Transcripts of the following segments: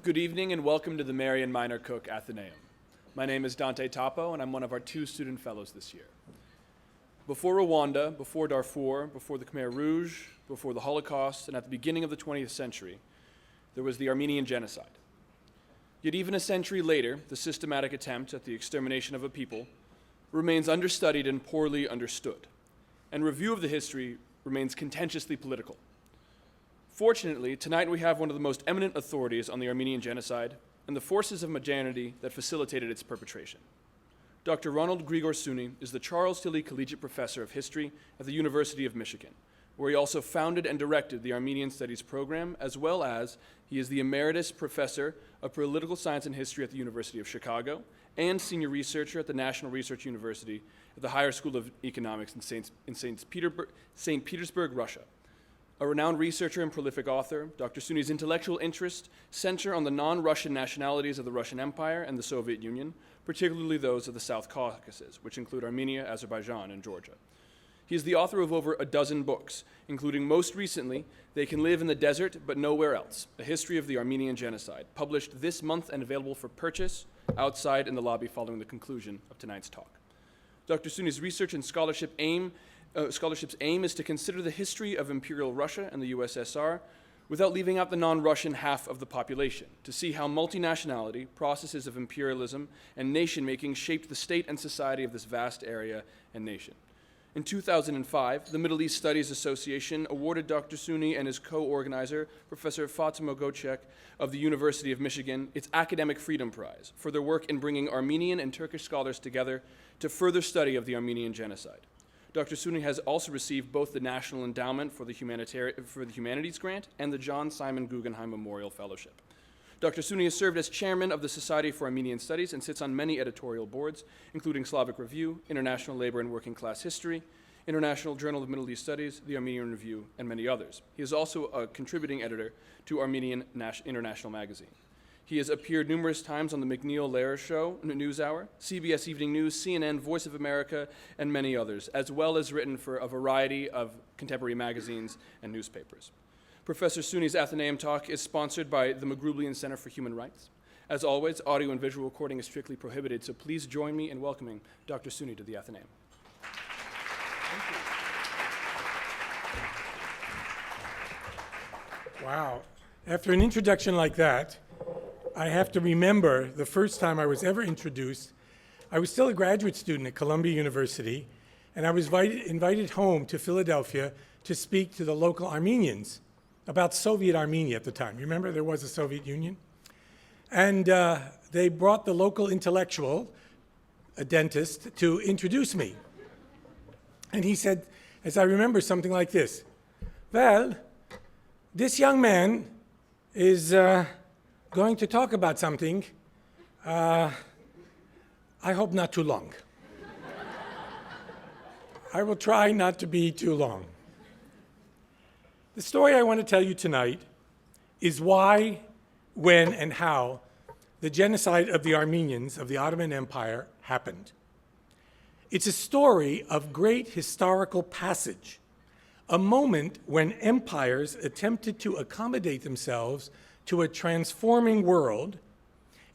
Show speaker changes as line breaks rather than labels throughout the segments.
Good evening and welcome to the Marian Minor Cook Athenaeum. My name is Dante Topo and I'm one of our 2 student fellows this year. Before Rwanda, before Darfur, before the Khmer Rouge, before the Holocaust, and at the beginning of the 20th century, there was the Armenian Genocide. Yet even a century later, the systematic attempt at the extermination of a people remains understudied and poorly understood, and review of the history remains contentiously political. Fortunately, tonight we have one of the most eminent authorities on the Armenian Genocide and the forces of modernity that facilitated its perpetration. Dr. Ronald Grigor Suny is the Charles Tilly Collegiate Professor of History at the University of Michigan, where he also founded and directed the Armenian Studies Program, as well as he is the Emeritus Professor of Political Science and History at the University of Chicago and Senior Researcher at the National Research University at the Higher School of Economics in St. Petersburg, Russia. A renowned researcher and prolific author, Dr. Suny's intellectual interests center on the non-Russian nationalities of the Russian Empire and the Soviet Union, particularly those of the South Caucasus, which include Armenia, Azerbaijan, and Georgia. He is the author of over a dozen books, including most recently, They Can Live in the Desert But Nowhere Else, A History of the Armenian Genocide, published this month and available for purchase outside in the lobby following the conclusion of tonight's talk. Dr. Suny's research and scholarship's aim is to consider the history of imperial Russia and the USSR without leaving out the non-Russian half of the population, to see how multi-nationality, processes of imperialism, and nation-making shaped the state and society of this vast area and nation. In 2005, the Middle East Studies Association awarded Dr. Suny and his co-organizer, Professor Fatima Gocek of the University of Michigan, its Academic Freedom Prize for their work in bringing Armenian and Turkish scholars together to further study of the Armenian Genocide. Dr. Suny has also received both the National Endowment for the Humanities Grant and the John Simon Guggenheim Memorial Fellowship. Dr. Suny has served as chairman of the Society for Armenian Studies and sits on many editorial boards, including Slavic Review, International Labor and Working Class History, International Journal of Middle East Studies, the Armenian Review, and many others. He is also a contributing editor to Armenian International Magazine. He has appeared numerous times on the McNeil Lehrer Show, NewsHour, CBS Evening News, CNN, Voice of America, and many others, as well as written for a variety of contemporary magazines and newspapers. Professor Suny's Athenaeum talk is sponsored by the Magrublian Center for Human Rights. As always, audio and visual recording is strictly prohibited, so please join me in welcoming Dr. Suny to the Athenaeum.
Wow. After an introduction like that, I have to remember the first time I was ever introduced. I was still a graduate student at Columbia University, and I was invited home to Philadelphia to speak to the local Armenians about Soviet Armenia at the time. You remember there was a Soviet Union? And they brought the local intellectual, a dentist, to introduce me. And he said, as I remember, something like this: "Well, this young man is going to talk about something, I hope not too long." I will try not to be too long. The story I want to tell you tonight is why, when, and how the genocide of the Armenians of the Ottoman Empire happened. It's a story of great historical passage, a moment when empires attempted to accommodate themselves to a transforming world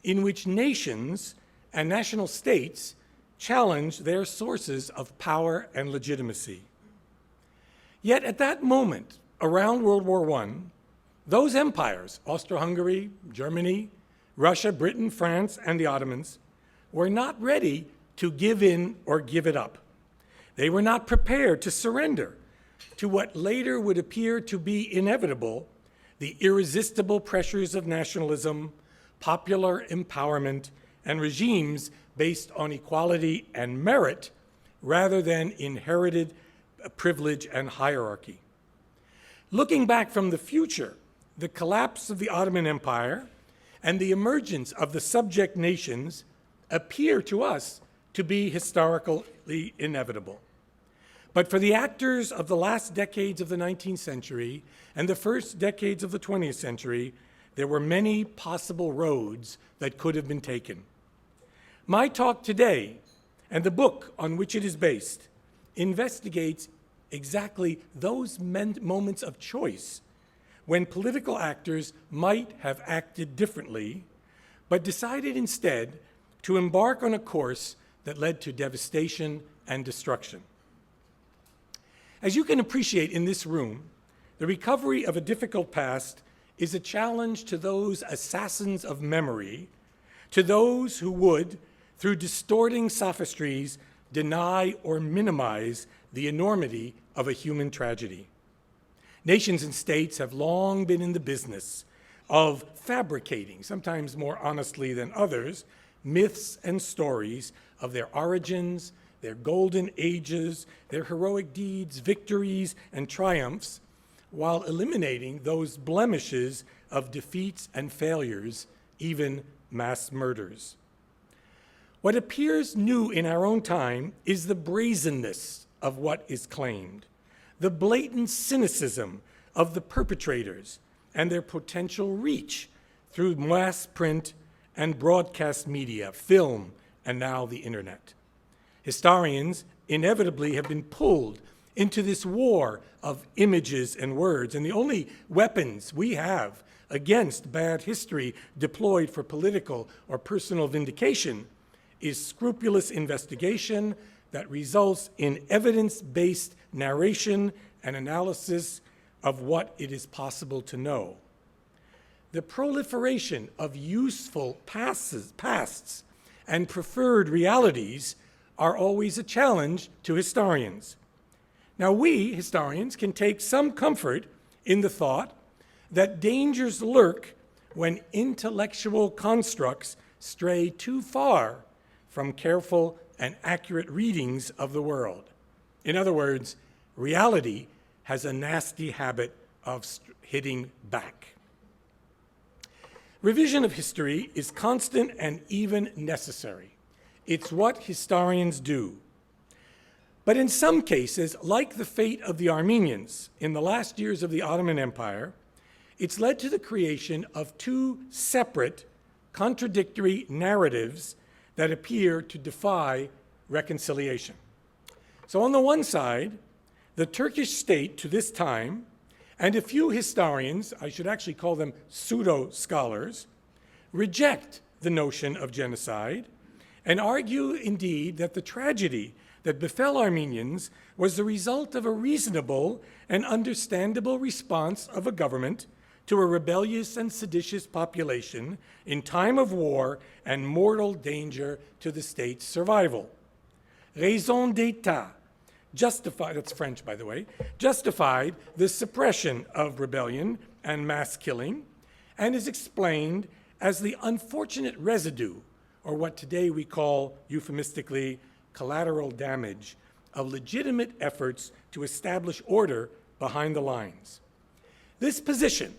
in which nations and national states challenged their sources of power and legitimacy. Yet at that moment, around World War I, those empires, Austro-Hungary, Germany, Russia, Britain, France, and the Ottomans, were not ready to give in or give it up. They were not prepared to surrender to what later would appear to be inevitable: the irresistible pressures of nationalism, popular empowerment, and regimes based on equality and merit rather than inherited privilege and hierarchy. Looking back from the future, the collapse of the Ottoman Empire and the emergence of the subject nations appear to us to be historically inevitable. But for the actors of the last decades of the 19th century and the first decades of the 20th century, there were many possible roads that could have been taken. My talk today, and the book on which it is based, investigates exactly those moments of choice when political actors might have acted differently, but decided instead to embark on a course that led to devastation and destruction. As you can appreciate in this room, the recovery of a difficult past is a challenge to those assassins of memory, to those who would, through distorting sophistries, deny or minimize the enormity of a human tragedy. Nations and states have long been in the business of fabricating, sometimes more honestly than others, myths and stories of their origins, their golden ages, their heroic deeds, victories, and triumphs, while eliminating those blemishes of defeats and failures, even mass murders. What appears new in our own time is the brazenness of what is claimed, the blatant cynicism of the perpetrators and their potential reach through mass print and broadcast media, film, and now the internet. Historians inevitably have been pulled into this war of images and words, and the only weapons we have against bad history deployed for political or personal vindication is scrupulous investigation that results in evidence-based narration and analysis of what it is possible to know. The proliferation of useful pasts and preferred realities are always a challenge to historians. Now, we, historians, can take some comfort in the thought that dangers lurk when intellectual constructs stray too far from careful and accurate readings of the world. In other words, reality has a nasty habit of hitting back. Revision of history is constant and even necessary. It's what historians do. But in some cases, like the fate of the Armenians in the last years of the Ottoman Empire, it's led to the creation of two separate, contradictory narratives that appear to defy reconciliation. So on the one side, the Turkish state to this time, and a few historians, I should actually call them pseudo-scholars, reject the notion of genocide and argue indeed that the tragedy that befell Armenians was the result of a reasonable and understandable response of a government to a rebellious and seditious population in time of war and mortal danger to the state's survival. Raison d'état, justified, that's French by the way, justified the suppression of rebellion and mass killing and is explained as the unfortunate residue, or what today we call euphemistically collateral damage, of legitimate efforts to establish order behind the lines. This position,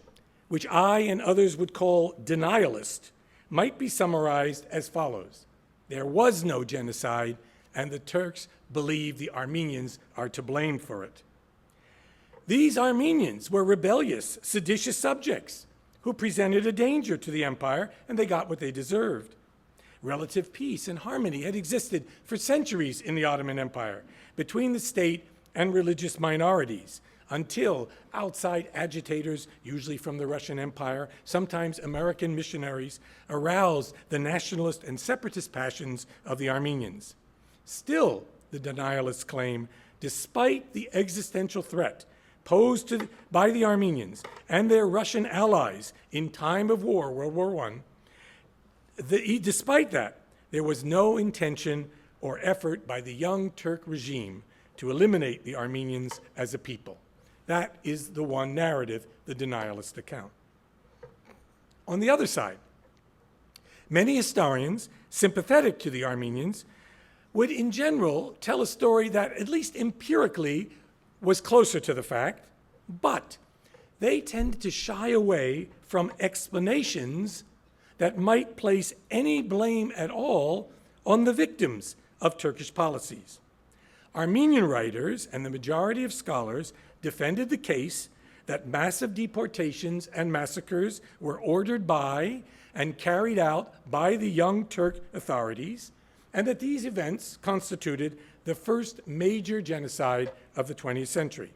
which I and others would call denialist, might be summarized as follows. There was no genocide, and the Turks believe the Armenians are to blame for it. These Armenians were rebellious, seditious subjects who presented a danger to the empire, and they got what they deserved. Relative peace and harmony had existed for centuries in the Ottoman Empire between the state and religious minorities until outside agitators, usually from the Russian Empire, sometimes American missionaries, aroused the nationalist and separatist passions of the Armenians. Still, the denialists claim, despite the existential threat posed by the Armenians and their Russian allies in time of war, World War I, despite that, there was no intention or effort by the Young Turk regime to eliminate the Armenians as a people. That is the one narrative the denialists account. On the other side, many historians sympathetic to the Armenians would in general tell a story that, at least empirically, was closer to the fact, but they tended to shy away from explanations that might place any blame at all on the victims of Turkish policies. Armenian writers and the majority of scholars defended the case that massive deportations and massacres were ordered by and carried out by the Young Turk authorities, and that these events constituted the first major genocide of the 20th century.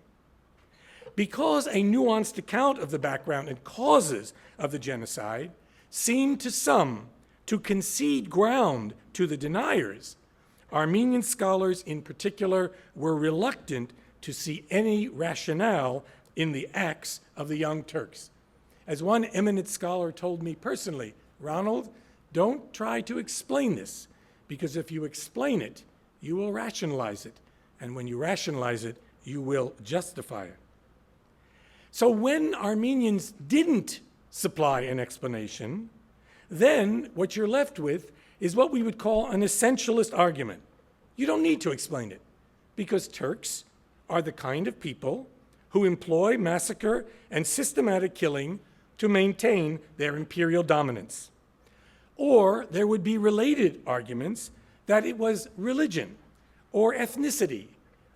because a nuanced account of the background and causes of the genocide seemed to some to concede ground to the deniers, Armenian scholars in particular were reluctant to see any rationale in the acts of the Young Turks. As one eminent scholar told me personally, Ronald, don't try to explain this, because if you explain it, you will rationalize it. And when you rationalize it, you will justify it. So when Armenians didn't supply an explanation, then what you're left with is what we would call an essentialist argument. You don't need to explain it, because Turks are the kind of people who employ massacre and systematic killing to maintain their imperial dominance. Or there would be related arguments that it was religion or ethnicity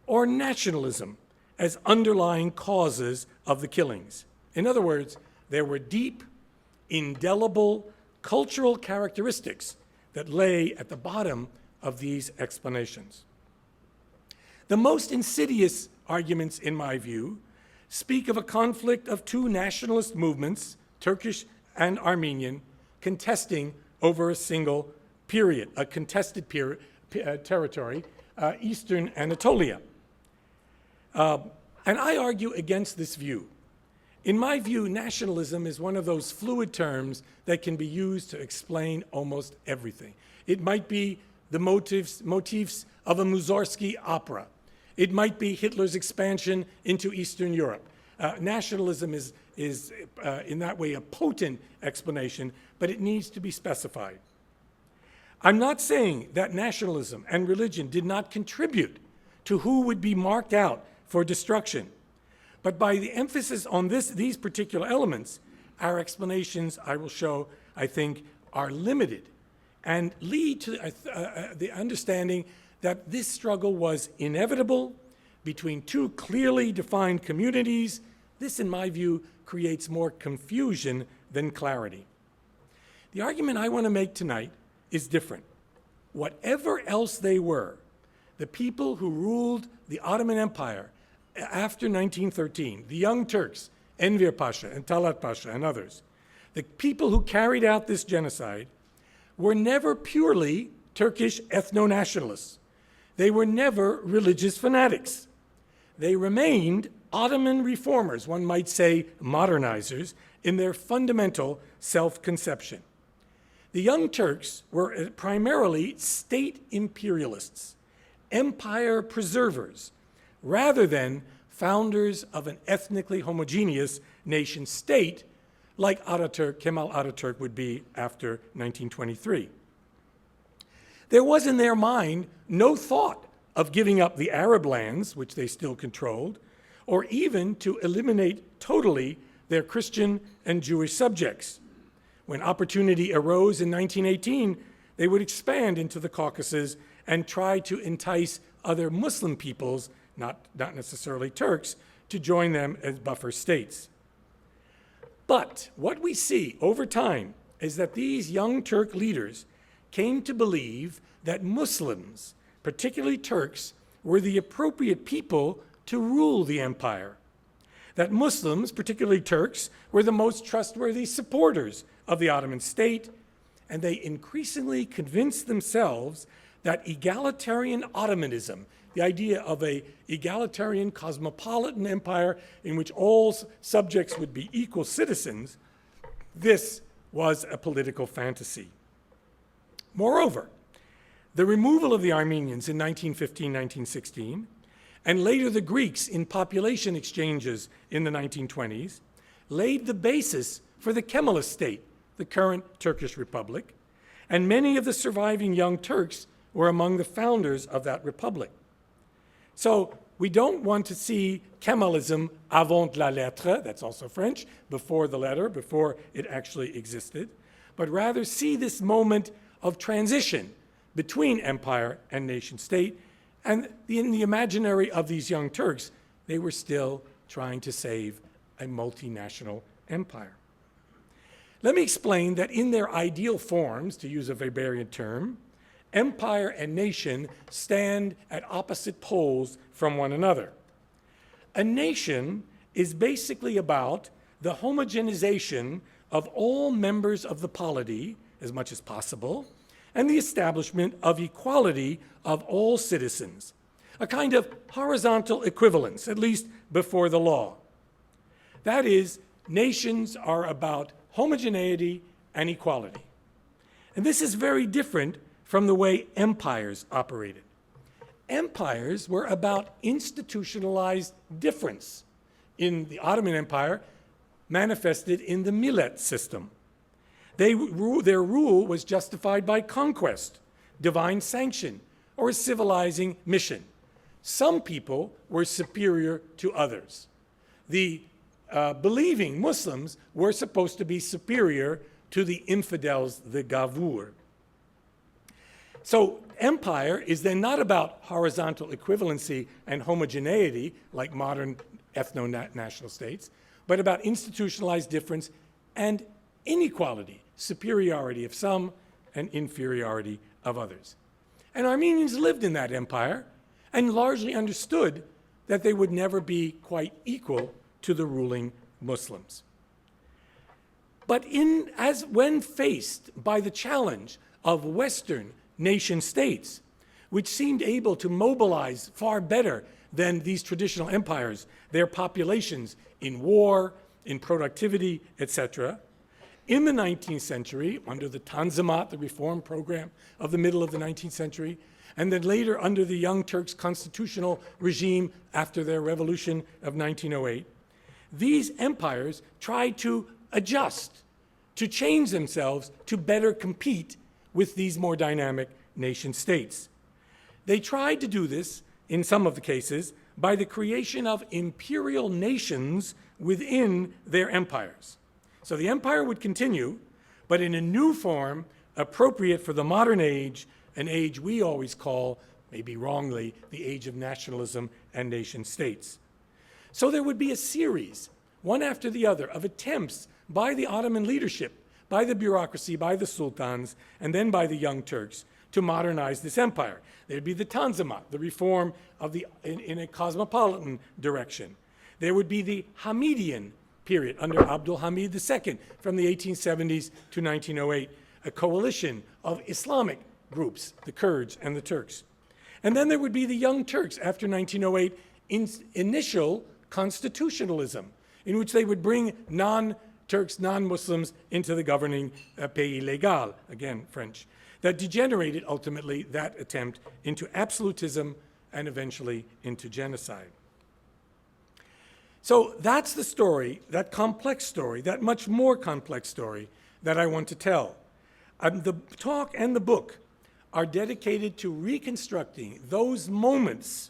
or nationalism as underlying causes of the killings. In other words, there were deep, indelible cultural characteristics that lay at the bottom of these explanations. The most insidious arguments, in my view, speak of a conflict of two nationalist movements, Turkish and Armenian, contesting over a single period, a contested territory, Eastern Anatolia. And I argue against this view. In my view, nationalism is one of those fluid terms that can be used to explain almost everything. It might be the motifs of a Mussorgsky opera. It might be Hitler's expansion into Eastern Europe. Nationalism is in that way a potent explanation, but it needs to be specified. I'm not saying that nationalism and religion did not contribute to who would be marked out for destruction. But by the emphasis on these particular elements, our explanations, I will show, I think, are limited and lead to the understanding that this struggle was inevitable between two clearly defined communities. This, in my view, creates more confusion than clarity. The argument I want to make tonight is different. Whatever else they were, the people who ruled the Ottoman Empire after 1913, the Young Turks, Enver Pasha and Talat Pasha and others, the people who carried out this genocide were never purely Turkish ethno-nationalists. They were never religious fanatics. They remained Ottoman reformers, one might say modernizers, in their fundamental self-conception. The Young Turks were primarily state imperialists, empire preservers, rather than founders of an ethnically homogeneous nation state like Kemal Ataturk would be after 1923. There was in their mind no thought of giving up the Arab lands, which they still controlled, or even to eliminate totally their Christian and Jewish subjects. When opportunity arose in 1918, they would expand into the Caucasus and try to entice other Muslim peoples, not necessarily Turks, to join them as buffer states. But what we see over time is that these young Turk leaders came to believe that Muslims, particularly Turks, were the appropriate people to rule the empire. That Muslims, particularly Turks, were the most trustworthy supporters of the Ottoman state, and they increasingly convinced themselves that egalitarian Ottomanism, the idea of an egalitarian cosmopolitan empire in which all subjects would be equal citizens, this was a political fantasy. Moreover, the removal of the Armenians in 1915-1916, and later the Greeks in population exchanges in the 1920s, laid the basis for the Kemalist state, the current Turkish Republic, and many of the surviving Young Turks were among the founders of that republic. So we don't want to see Kemalism avant la lettre, that's also French, before the letter, before it actually existed, but rather see this moment of transition between empire and nation state. And in the imaginary of these Young Turks, they were still trying to save a multinational empire. Let me explain that in their ideal forms, to use a Weberian term, empire and nation stand at opposite poles from one another. A nation is basically about the homogenization of all members of the polity, as much as possible, and the establishment of equality of all citizens, a kind of horizontal equivalence, at least before the law. That is, nations are about homogeneity and equality. And this is very different from the way empires operated. Empires were about institutionalized difference. In the Ottoman Empire, manifested in the millet system. Their rule was justified by conquest, divine sanction, or a civilizing mission. Some people were superior to others. The believing Muslims were supposed to be superior to the infidels, the gavur. So empire is then not about horizontal equivalency and homogeneity like modern ethno-national states, but about institutionalized difference and inequality, superiority of some and inferiority of others. And Armenians lived in that empire and largely understood that they would never be quite equal to the ruling Muslims. But when faced by the challenge of Western nation states, which seemed able to mobilize far better than these traditional empires, their populations in war, in productivity, etc., in the 19th century, under the Tanzimat, the reform program of the middle of the 19th century, and then later under the Young Turks constitutional regime after their revolution of 1908, these empires tried to adjust, to change themselves to better compete with these more dynamic nation states. They tried to do this, in some of the cases, by the creation of imperial nations within their empires. So the empire would continue, but in a new form appropriate for the modern age, an age we always call, maybe wrongly, the age of nationalism and nation states. So there would be a series, one after the other, of attempts by the Ottoman leadership, by the bureaucracy, by the sultans, and then by the Young Turks, to modernize this empire. There'd be the Tanzimat, the reform of in a cosmopolitan direction. There would be the Hamidian period under Abdul Hamid II from the 1870s to 1908, a coalition of Islamic groups, the Kurds and the Turks. And then there would be the Young Turks after 1908, initial constitutionalism, in which they would bring non-Turks, non-Muslims into the governing pays légal, again, French, that degenerated ultimately that attempt into absolutism and eventually into genocide. So that's the story, that complex story, that much more complex story that I want to tell. The talk and the book are dedicated to reconstructing those moments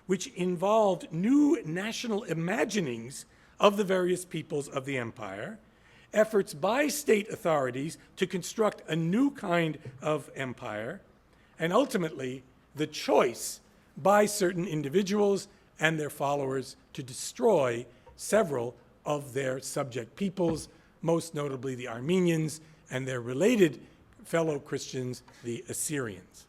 which involved new national imaginings of the various peoples of the empire, efforts by state authorities to construct a new kind of empire, and ultimately the choice by certain individuals and their followers to destroy several of their subject peoples, most notably the Armenians and their related fellow Christians, the Assyrians.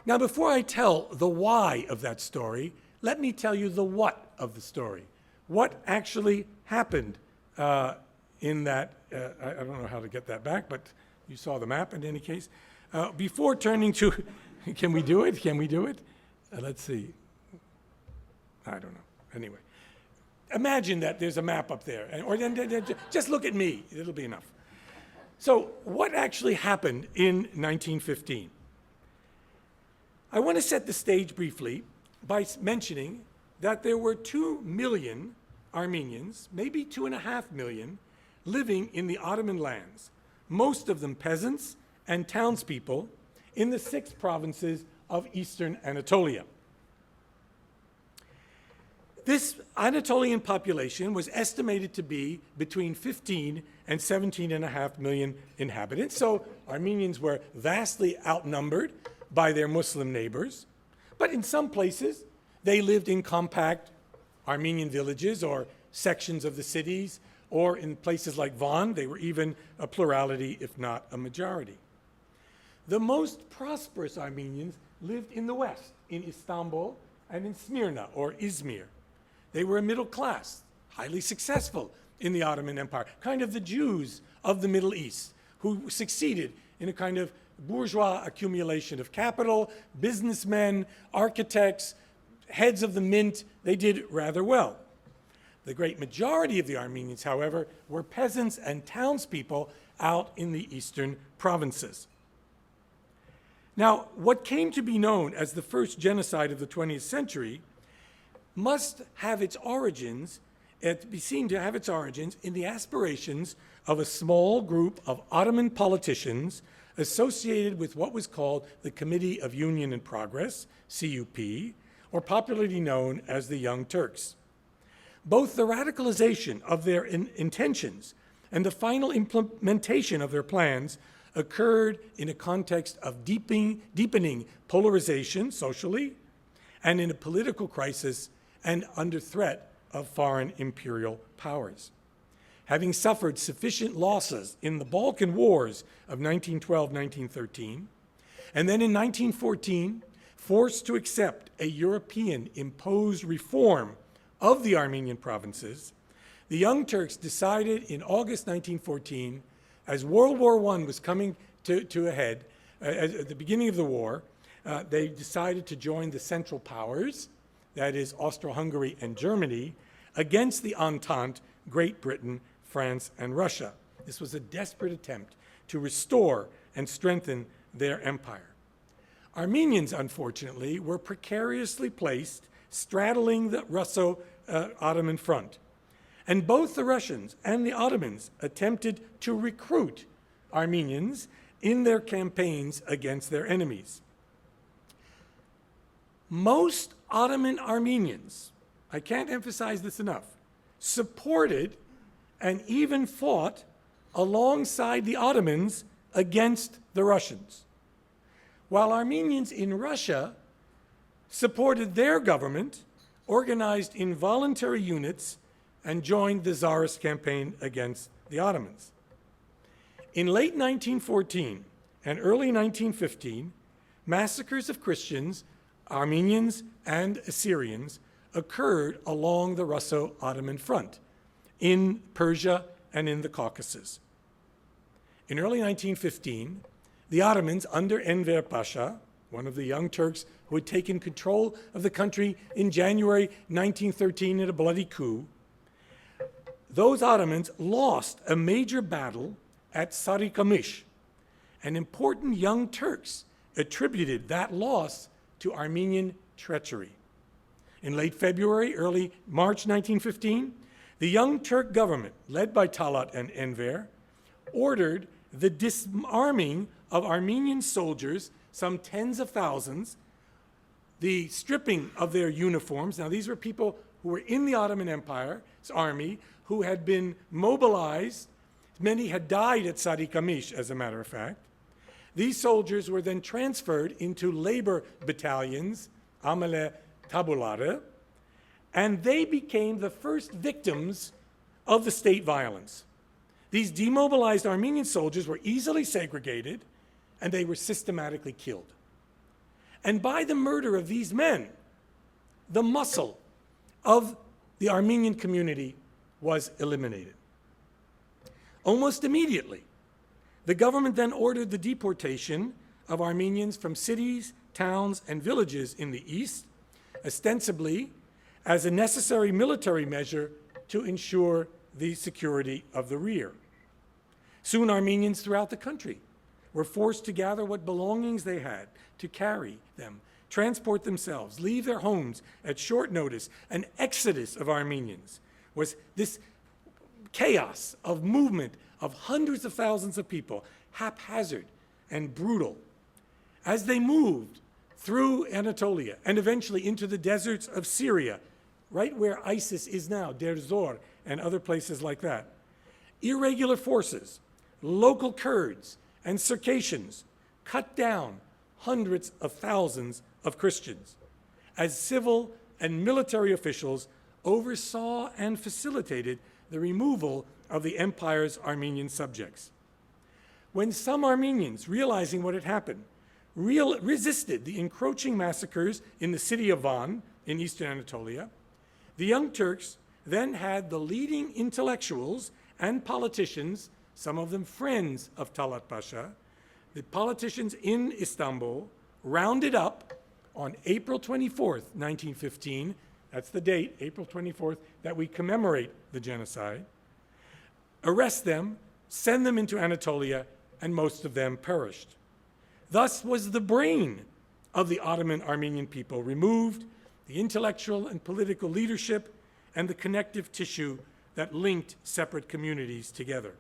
Now, before I tell the why of that story, let me tell you the what of the story. What actually happened in that, I don't know how to get that back, but you saw the map in any case. Before turning to, can we do it? Can we do it? Let's see. I don't know. Anyway, imagine that there's a map up there, or just look at me. It'll be enough. So what actually happened in 1915? I want to set the stage briefly by mentioning that there were 2 million Armenians, maybe 2.5 million, living in the Ottoman lands, most of them peasants and townspeople in the 6 provinces of eastern Anatolia. This Anatolian population was estimated to be between 15 and 17.5 million inhabitants, so Armenians were vastly outnumbered by their Muslim neighbors. But in some places, they lived in compact Armenian villages or sections of the cities, or in places like Van, they were even a plurality, if not a majority. The most prosperous Armenians lived in the west, in Istanbul and in Smyrna, or Izmir. They were a middle class, highly successful in the Ottoman Empire, kind of the Jews of the Middle East, who succeeded in a kind of bourgeois accumulation of capital, businessmen, architects, heads of the mint. They did rather well. The great majority of the Armenians, however, were peasants and townspeople out in the eastern provinces. Now, what came to be known as the first genocide of the 20th century must have its origins, be seen to have its origins in the aspirations of a small group of Ottoman politicians associated with what was called the Committee of Union and Progress, CUP, or popularly known as the Young Turks. Both the radicalization of their intentions and the final implementation of their plans occurred in a context of deepening polarization socially and in a political crisis and under threat of foreign imperial powers. Having suffered sufficient losses in the Balkan Wars of 1912-1913, and then in 1914, forced to accept a European-imposed reform of the Armenian provinces, the Young Turks decided in August 1914, as World War I was coming to a head, at the beginning of the war, they decided to join the Central Powers, that is Austro-Hungary and Germany, against the Entente, Great Britain, France, and Russia. This was a desperate attempt to restore and strengthen their empire. Armenians, unfortunately, were precariously placed straddling the Russo-Ottoman front. And both the Russians and the Ottomans attempted to recruit Armenians in their campaigns against their enemies. Most Ottoman Armenians, I can't emphasize this enough, supported and even fought alongside the Ottomans against the Russians, while Armenians in Russia supported their government, organized involuntary units, and joined the Tsarist campaign against the Ottomans. In late 1914 and early 1915, massacres of Christians, Armenians, and Assyrians occurred along the Russo-Ottoman front in Persia and in the Caucasus. In early 1915, the Ottomans, under Enver Pasha, one of the Young Turks who had taken control of the country in January 1913 in a bloody coup, those Ottomans lost a major battle at Sarıkamış, and important Young Turks attributed that loss to Armenian treachery. In late February, early March 1915, the Young Turk government, led by Talat and Enver, ordered the disarming of Armenian soldiers, some tens of thousands, the stripping of their uniforms. Now, these were people who were in the Ottoman Empire's army, who had been mobilized. Many had died at Sarıkamış, as a matter of fact. These soldiers were then transferred into labor battalions, amele tabuları, and they became the first victims of the state violence. These demobilized Armenian soldiers were easily segregated, and they were systematically killed. And by the murder of these men, the muscle of the Armenian community was eliminated. Almost immediately, the government then ordered the deportation of Armenians from cities, towns, and villages in the east, ostensibly as a necessary military measure to ensure the security of the rear. Soon Armenians throughout the country were forced to gather what belongings they had, to carry them, transport themselves, leave their homes at short notice. An exodus of Armenians was this chaos of movement of hundreds of thousands of people, haphazard and brutal. As they moved through Anatolia and eventually into the deserts of Syria, right where ISIS is now, Deir Zor and other places like that, irregular forces, local Kurds, and Circassians cut down hundreds of thousands of Christians as civil and military officials oversaw and facilitated the removal of the empire's Armenian subjects. When some Armenians, realizing what had happened, resisted the encroaching massacres in the city of Van in eastern Anatolia, The Young Turks then had the leading intellectuals and politicians, some of them friends of Talat Pasha, the politicians in Istanbul, rounded up on April 24th, 1915. That's the date, April 24th, that we commemorate the genocide. Arrest them, send them into Anatolia, and most of them perished. Thus was the brain of the Ottoman Armenian people removed, the intellectual and political leadership, and the connective tissue that linked separate communities together.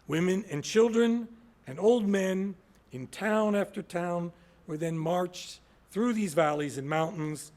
Women and children and old men in town after town were then marched through these valleys and mountains.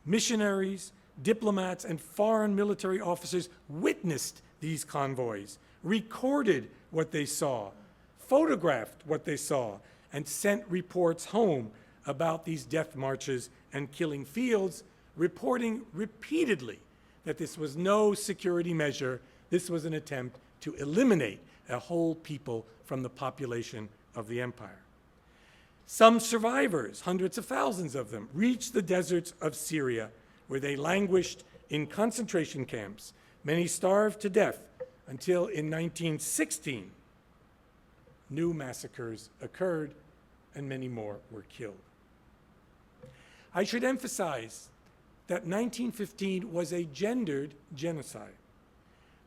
Missionaries, diplomats, and foreign military officers witnessed these convoys, recorded what they saw, photographed what they saw, and sent reports home about these death marches and killing fields, reporting repeatedly that this was no security measure. This was an attempt to eliminate a whole people from the population of the empire. Some survivors, hundreds of thousands of them, reached the deserts of Syria, where they languished in concentration camps. Many starved to death until in 1916, new massacres occurred and many more were killed. I should emphasize that 1915 was a gendered genocide.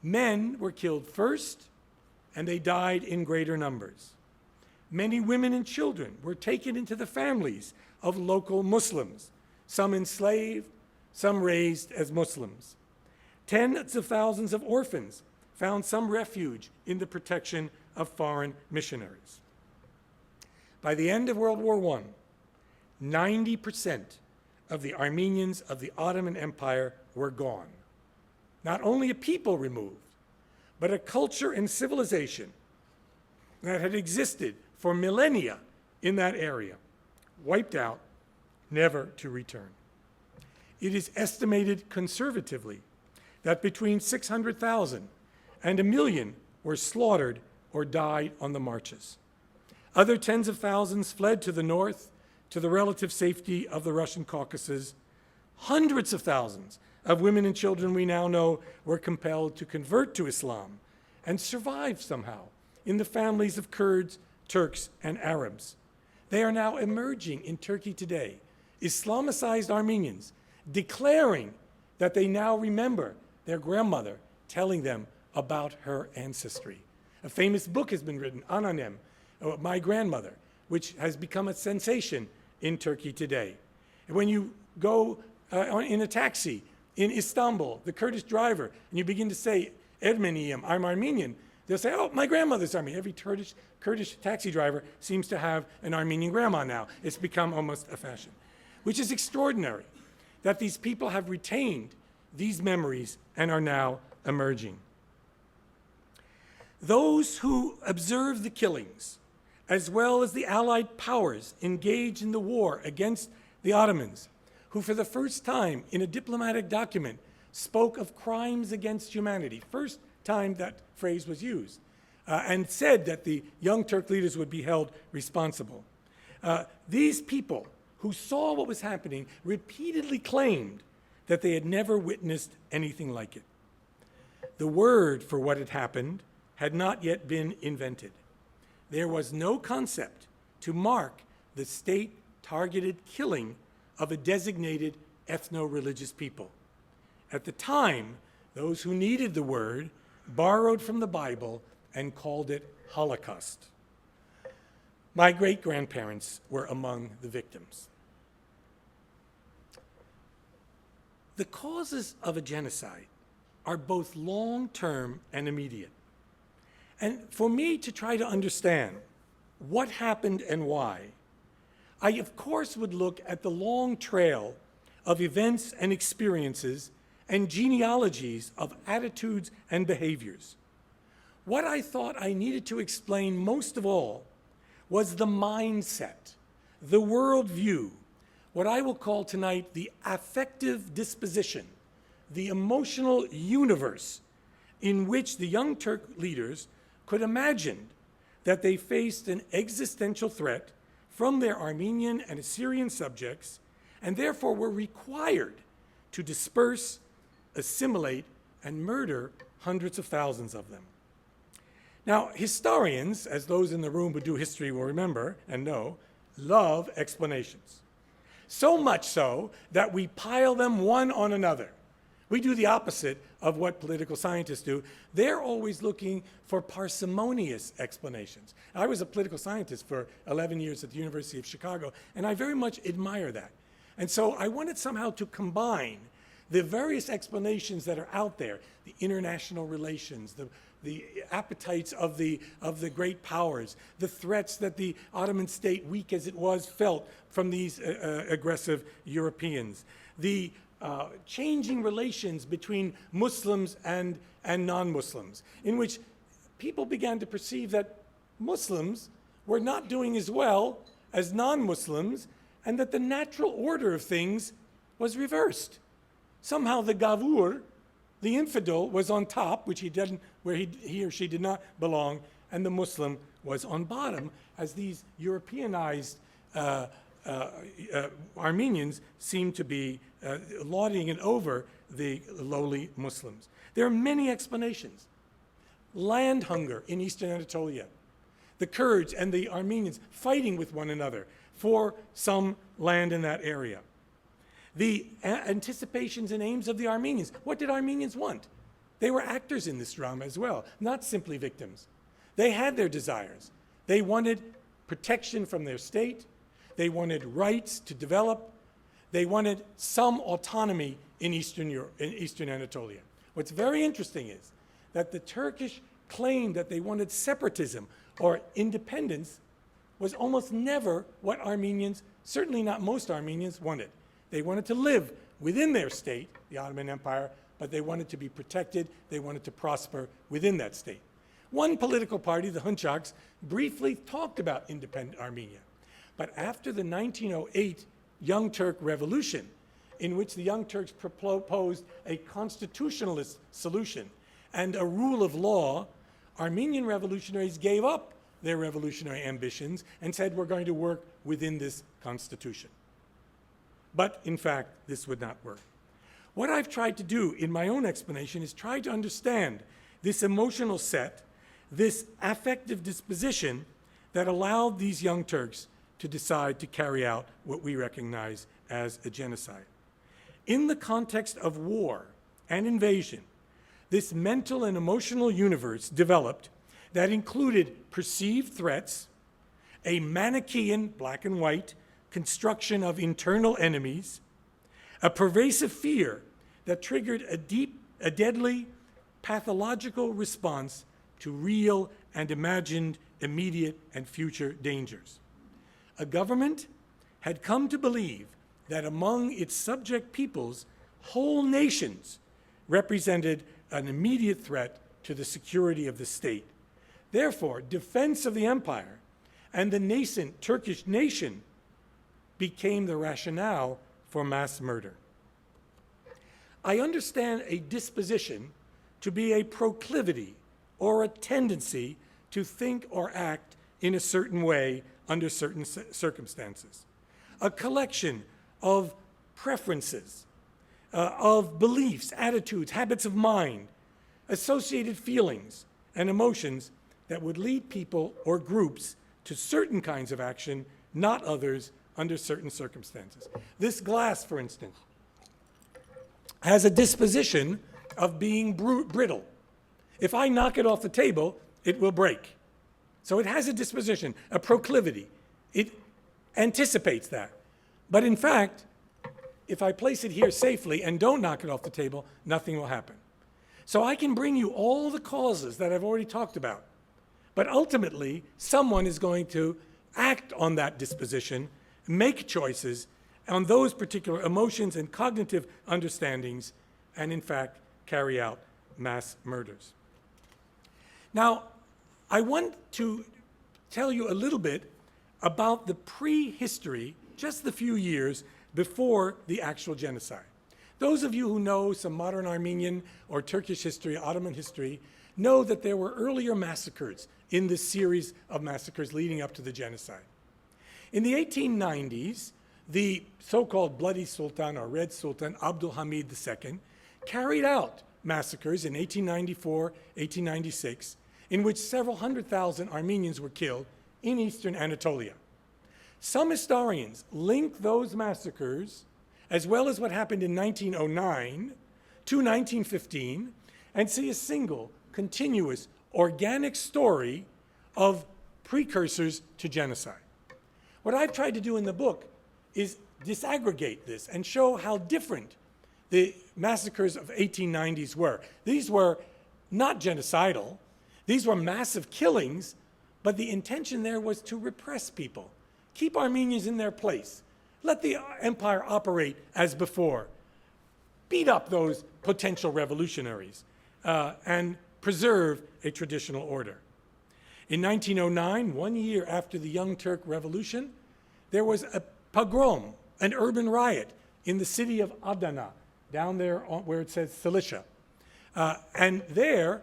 Men were killed first, and they died in greater numbers. Many women and children were taken into the families of local Muslims, some enslaved, some raised as Muslims. Tens of thousands of orphans found some refuge in the protection of foreign missionaries. By the end of World War I, 90% of the Armenians of the Ottoman Empire were gone. Not only a people removed, but a culture and civilization that had existed for millennia in that area, wiped out, never to return. It is estimated conservatively that between 600,000 and 1 million were slaughtered or died on the marches. Other tens of thousands fled to the north, to the relative safety of the Russian Caucasus. Hundreds of thousands of women and children we now know were compelled to convert to Islam and survive somehow in the families of Kurds, Turks, and Arabs. They are now emerging in Turkey today, Islamicized Armenians, declaring that they now remember their grandmother telling them about her ancestry. A famous book has been written, Ananem, My Grandmother, which has become a sensation in Turkey today. And when you go in a taxi in Istanbul, the Kurdish driver, and you begin to say, Ermeniyim, I'm Armenian, they'll say, oh, my grandmother's Armenian. Every Kurdish taxi driver seems to have an Armenian grandma now. It's become almost a fashion, which is extraordinary that these people have retained these memories and are now emerging. Those who observed the killings, as well as the Allied powers engaged in the war against the Ottomans, who for the first time in a diplomatic document spoke of crimes against humanity, first time that phrase was used, and said that the Young Turk leaders would be held responsible. These people who saw what was happening repeatedly claimed that they had never witnessed anything like it. The word for what had happened had not yet been invented. There was no concept to mark the state-targeted killing of a designated ethno-religious people. At the time, those who needed the word borrowed from the Bible and called it Holocaust. My great-grandparents were among the victims. The causes of a genocide are both long-term and immediate. And for me to try to understand what happened and why, I of course would look at the long trail of events and experiences and genealogies of attitudes and behaviors. What I thought I needed to explain most of all was the mindset, the worldview, what I will call tonight the affective disposition, the emotional universe in which the Young Turk leaders could imagine that they faced an existential threat from their Armenian and Assyrian subjects, and therefore were required to disperse, assimilate, and murder hundreds of thousands of them. Now, historians, as those in the room who do history will remember and know, love explanations. So much so that we pile them one on another. We do the opposite of what political scientists do. They're always looking for parsimonious explanations. I was a political scientist for 11 years at the University of Chicago, and I very much admire that. And so I wanted somehow to combine the various explanations that are out there, the international relations, the appetites of the great powers, the threats that the Ottoman state, weak as it was, felt from these aggressive Europeans, the changing relations between Muslims and non-Muslims, in which people began to perceive that Muslims were not doing as well as non-Muslims, and that the natural order of things was reversed. Somehow the Gavur, the infidel, was on top, which he didn't, where he or she did not belong, and the Muslim was on bottom, as these Europeanized Armenians seem to be lauding and over the lowly Muslims. There are many explanations. Land hunger in eastern Anatolia, the Kurds and the Armenians fighting with one another for some land in that area. The anticipations and aims of the Armenians. What did Armenians want? They were actors in this drama as well, not simply victims. They had their desires. They wanted protection from their state. They wanted rights to develop. They wanted some autonomy in Eastern Anatolia. What's very interesting is that the Turkish claim that they wanted separatism or independence was almost never what Armenians, certainly not most Armenians, wanted. They wanted to live within their state, the Ottoman Empire, but they wanted to be protected. They wanted to prosper within that state. One political party, the Hunchaks, briefly talked about independent Armenia. But after the 1908 Young Turk Revolution, in which the Young Turks proposed a constitutionalist solution and a rule of law, Armenian revolutionaries gave up their revolutionary ambitions and said, we're going to work within this constitution. But in fact, this would not work. What I've tried to do in my own explanation is try to understand this emotional set, this affective disposition that allowed these Young Turks to decide to carry out what we recognize as a genocide. In the context of war and invasion, this mental and emotional universe developed that included perceived threats, a Manichaean, black and white, construction of internal enemies, a pervasive fear that triggered a deadly, pathological response to real and imagined immediate and future dangers. A government had come to believe that among its subject peoples, whole nations represented an immediate threat to the security of the state. Therefore, defense of the empire and the nascent Turkish nation became the rationale for mass murder. I understand a disposition to be a proclivity or a tendency to think or act in a certain way under certain circumstances. A collection of preferences, of beliefs, attitudes, habits of mind, associated feelings and emotions that would lead people or groups to certain kinds of action, not others, under certain circumstances. This glass, for instance, has a disposition of being brittle. If I knock it off the table, it will break. So it has a disposition, a proclivity. It anticipates that. But in fact, if I place it here safely and don't knock it off the table, nothing will happen. So I can bring you all the causes that I've already talked about. But ultimately, someone is going to act on that disposition, make choices on those particular emotions and cognitive understandings, and in fact, carry out mass murders. Now, I want to tell you a little bit about the prehistory, just the few years before the actual genocide. Those of you who know some modern Armenian or Turkish history, Ottoman history, know that there were earlier massacres in this series of massacres leading up to the genocide. In the 1890s, the so-called Bloody Sultan or Red Sultan Abdul Hamid II carried out massacres in 1894, 1896, in which several 100,000 Armenians were killed in eastern Anatolia. Some historians link those massacres, as well as what happened in 1909 to 1915, and see a single, continuous, organic story of precursors to genocide. What I've tried to do in the book is disaggregate this and show how different the massacres of 1890s were. These were not genocidal. These were massive killings, but the intention there was to repress people, keep Armenians in their place, let the empire operate as before, beat up those potential revolutionaries, and preserve a traditional order. In 1909, 1 year after the Young Turk Revolution, there was a pogrom, an urban riot in the city of Adana, down there where it says Cilicia. And there,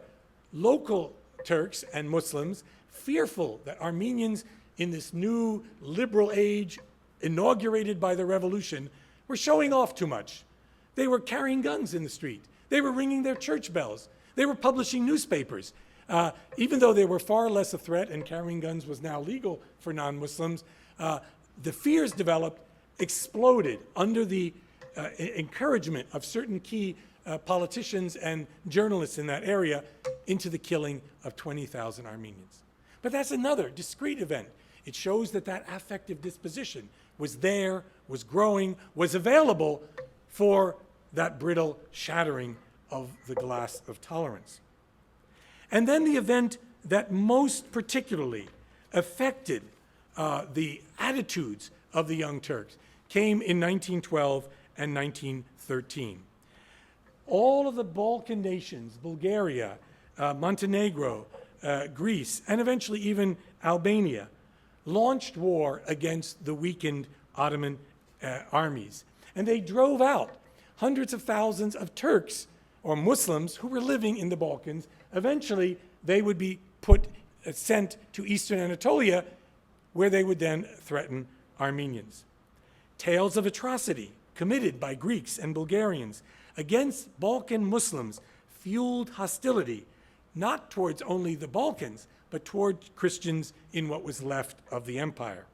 local Turks and Muslims, fearful that Armenians in this new liberal age inaugurated by the revolution were showing off too much. They were carrying guns in the street. They were ringing their church bells. They were publishing newspapers. Even though they were far less a threat and carrying guns was now legal for non-Muslims, the fears developed, exploded under the encouragement of certain key politicians and journalists in that area into the killing of 20,000 Armenians. But that's another discrete event. It shows that that affective disposition was there, was growing, was available for that brittle shattering of the glass of tolerance. And then the event that most particularly affected the attitudes of the Young Turks came in 1912 and 1913. All of the Balkan nations, Bulgaria, Montenegro, Greece, and eventually even Albania, launched war against the weakened Ottoman armies. And they drove out hundreds of thousands of Turks or Muslims who were living in the Balkans. Eventually, they would be sent to eastern Anatolia, where they would then threaten Armenians. Tales of atrocity committed by Greeks and Bulgarians against Balkan Muslims fueled hostility, not towards only the Balkans, but toward Christians in what was left of the empire.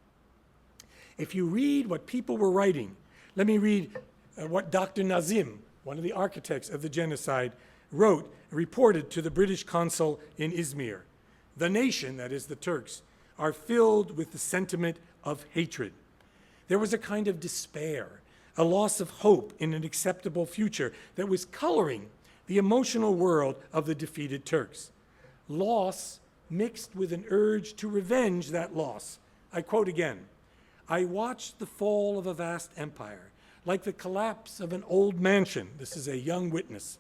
If you read what people were writing, let me read what Dr. Nazim, one of the architects of the genocide, wrote, reported to the British consul in Izmir. The nation, that is the Turks, are filled with the sentiment of hatred. There was a kind of despair, a loss of hope in an acceptable future that was coloring the emotional world of the defeated Turks. Loss mixed with an urge to revenge that loss. I quote again, "I watched the fall of a vast empire, like the collapse of an old mansion," this is a young witness,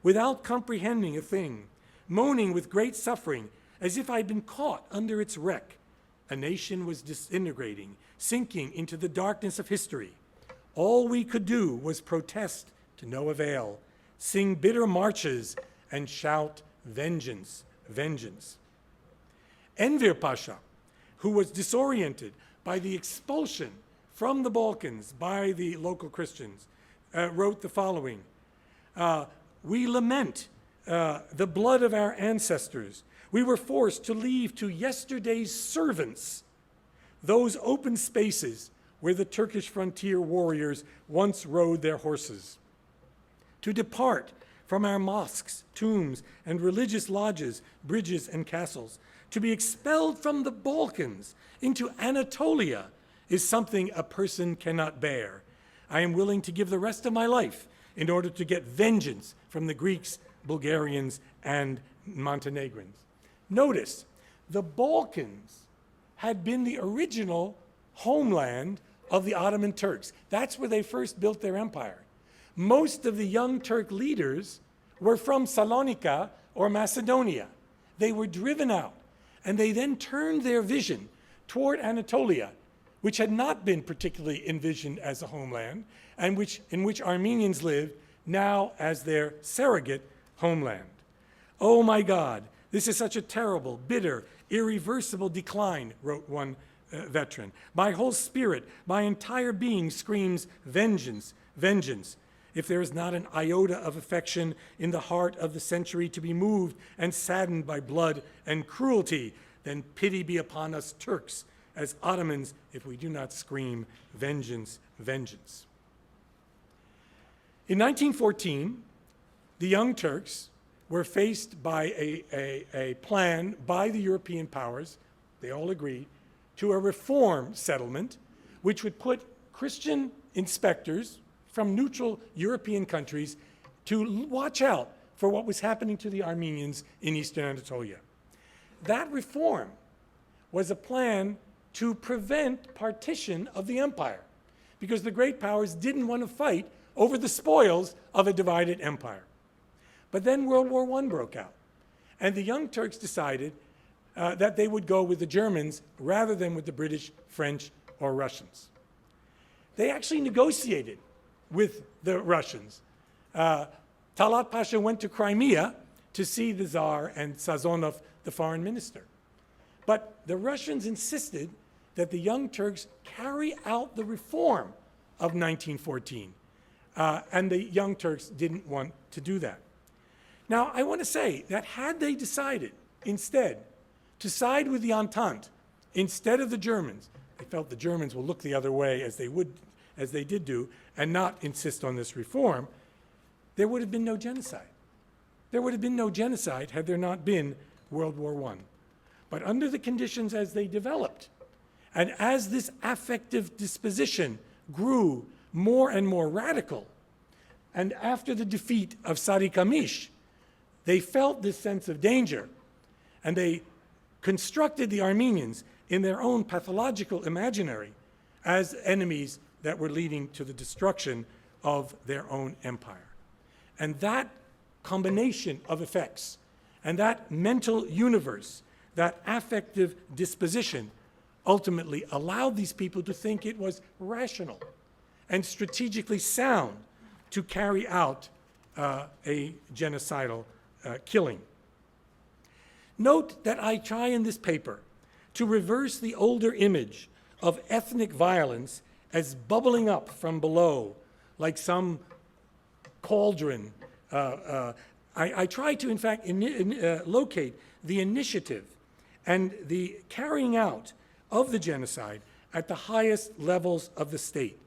"without comprehending a thing, moaning with great suffering, as if I'd been caught under its wreck. A nation was disintegrating, sinking into the darkness of history. All we could do was protest to no avail, sing bitter marches, and shout, 'Vengeance, vengeance.'" Enver Pasha, who was disoriented by the expulsion from the Balkans by the local Christians, wrote the following, "We lament the blood of our ancestors. We were forced to leave to yesterday's servants those open spaces where the Turkish frontier warriors once rode their horses, to depart from our mosques, tombs, and religious lodges, bridges, and castles. To be expelled from the Balkans into Anatolia is something a person cannot bear. I am willing to give the rest of my life in order to get vengeance from the Greeks, Bulgarians, and Montenegrins." Notice, the Balkans had been the original homeland of the Ottoman Turks. That's where they first built their empire. Most of the Young Turk leaders were from Salonika or Macedonia. They were driven out, and they then turned their vision toward Anatolia, which had not been particularly envisioned as a homeland, and in which Armenians lived now as their surrogate homeland. "Oh my God, this is such a terrible, bitter, irreversible decline," wrote one veteran. My whole spirit, my entire being screams vengeance, vengeance. If there is not an iota of affection in the heart of the century to be moved and saddened by blood and cruelty, then pity be upon us Turks as Ottomans if we do not scream vengeance, vengeance. In 1914, the Young Turks were faced by a plan by the European powers, they all agreed, to a reform settlement which would put Christian inspectors from neutral European countries to watch out for what was happening to the Armenians in Eastern Anatolia. That reform was a plan to prevent partition of the empire, because the great powers didn't want to fight over the spoils of a divided empire. But then World War I broke out, and the Young Turks decided that they would go with the Germans rather than with the British, French, or Russians. They actually negotiated with the Russians. Talat Pasha went to Crimea to see the Tsar and Sazonov, the foreign minister. But the Russians insisted that the Young Turks carry out the reform of 1914. And the Young Turks didn't want to do that. Now, I want to say that had they decided instead to side with the Entente instead of the Germans, they felt the Germans will look the other way as they did do, and not insist on this reform, there would have been no genocide. There would have been no genocide had there not been World War I. But under the conditions as they developed, and as this affective disposition grew more and more radical, and after the defeat of Sari Kamish, they felt this sense of danger, and they constructed the Armenians in their own pathological imaginary as enemies that were leading to the destruction of their own empire. And that combination of effects and that mental universe, that affective disposition, ultimately allowed these people to think it was rational and strategically sound to carry out a genocidal killing. Note that I try in this paper to reverse the older image of ethnic violence as bubbling up from below, like some cauldron. I try to, in fact, locate the initiative and the carrying out of the genocide at the highest levels of the state.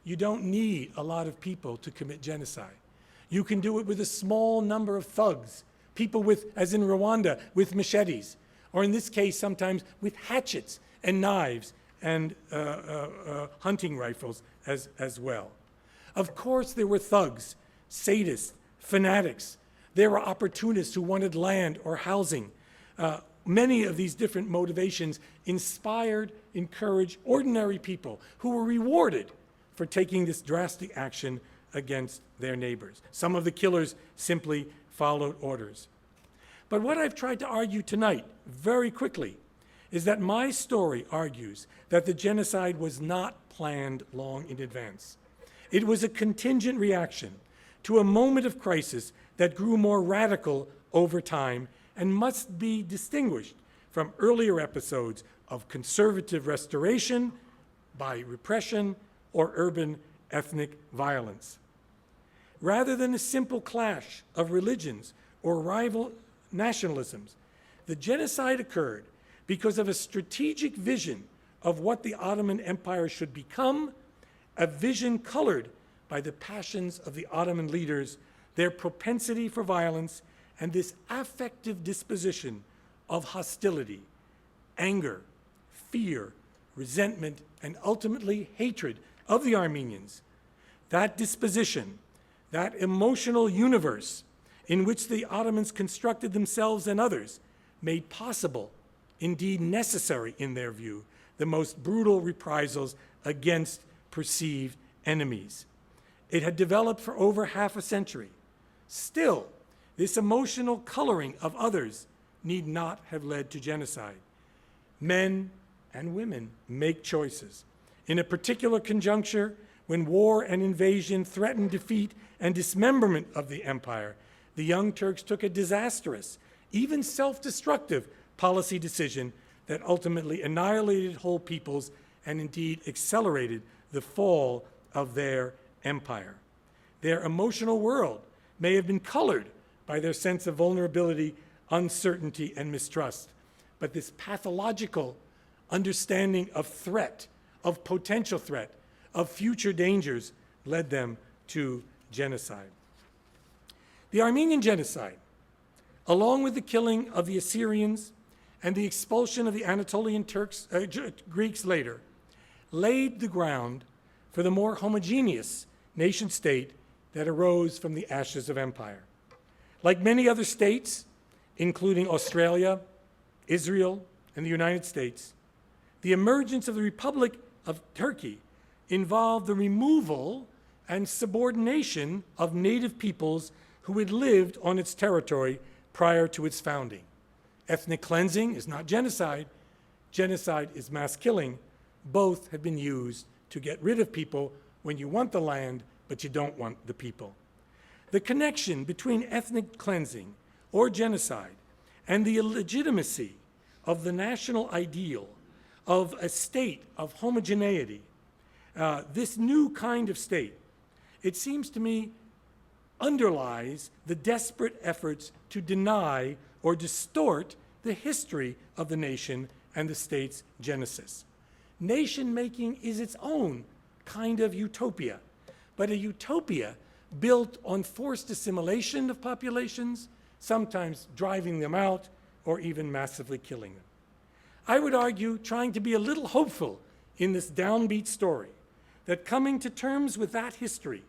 You don't need a lot of people to commit genocide. You can do it with a small number of thugs, people with, as in Rwanda, with machetes, or in this case, sometimes with hatchets and knives and hunting rifles as well. Of course, there were thugs, sadists, fanatics. There were opportunists who wanted land or housing. Many of these different motivations inspired, encouraged ordinary people who were rewarded for taking this drastic action against their neighbors. Some of the killers simply followed orders. But what I've tried to argue tonight, very quickly, is that my story argues that the genocide was not planned long in advance. It was a contingent reaction to a moment of crisis that grew more radical over time and must be distinguished from earlier episodes of conservative restoration by repression or urban ethnic violence. Rather than a simple clash of religions or rival nationalisms, the genocide occurred because of a strategic vision of what the Ottoman Empire should become, a vision colored by the passions of the Ottoman leaders, their propensity for violence, and this affective disposition of hostility, anger, fear, resentment, and ultimately hatred of the Armenians. That disposition, that emotional universe in which the Ottomans constructed themselves and others, made possible, indeed necessary in their view, the most brutal reprisals against perceived enemies. It had developed for over half a century. Still, this emotional coloring of others need not have led to genocide. Men and women make choices. In a particular conjuncture, when war and invasion threatened defeat and dismemberment of the empire, the Young Turks took a disastrous, even self-destructive policy decision that ultimately annihilated whole peoples and indeed accelerated the fall of their empire. Their emotional world may have been colored by their sense of vulnerability, uncertainty, and mistrust, but this pathological understanding of threat, of potential threat, of future dangers led them to genocide. The Armenian Genocide, along with the killing of the Assyrians and the expulsion of the Anatolian Greeks later, laid the ground for the more homogeneous nation state that arose from the ashes of empire. Like many other states, including Australia, Israel, and the United States, the emergence of the Republic of Turkey involved the removal and subordination of native peoples who had lived on its territory prior to its founding. Ethnic cleansing is not genocide. Genocide is mass killing. Both have been used to get rid of people when you want the land, but you don't want the people. The connection between ethnic cleansing or genocide and the illegitimacy of the national ideal of a state of homogeneity, this new kind of state, it seems to me, underlies the desperate efforts to deny or distort the history of the nation and the state's genesis. Nation-making is its own kind of utopia, but a utopia built on forced assimilation of populations, sometimes driving them out or even massively killing them. I would argue, trying to be a little hopeful in this downbeat story, that coming to terms with that history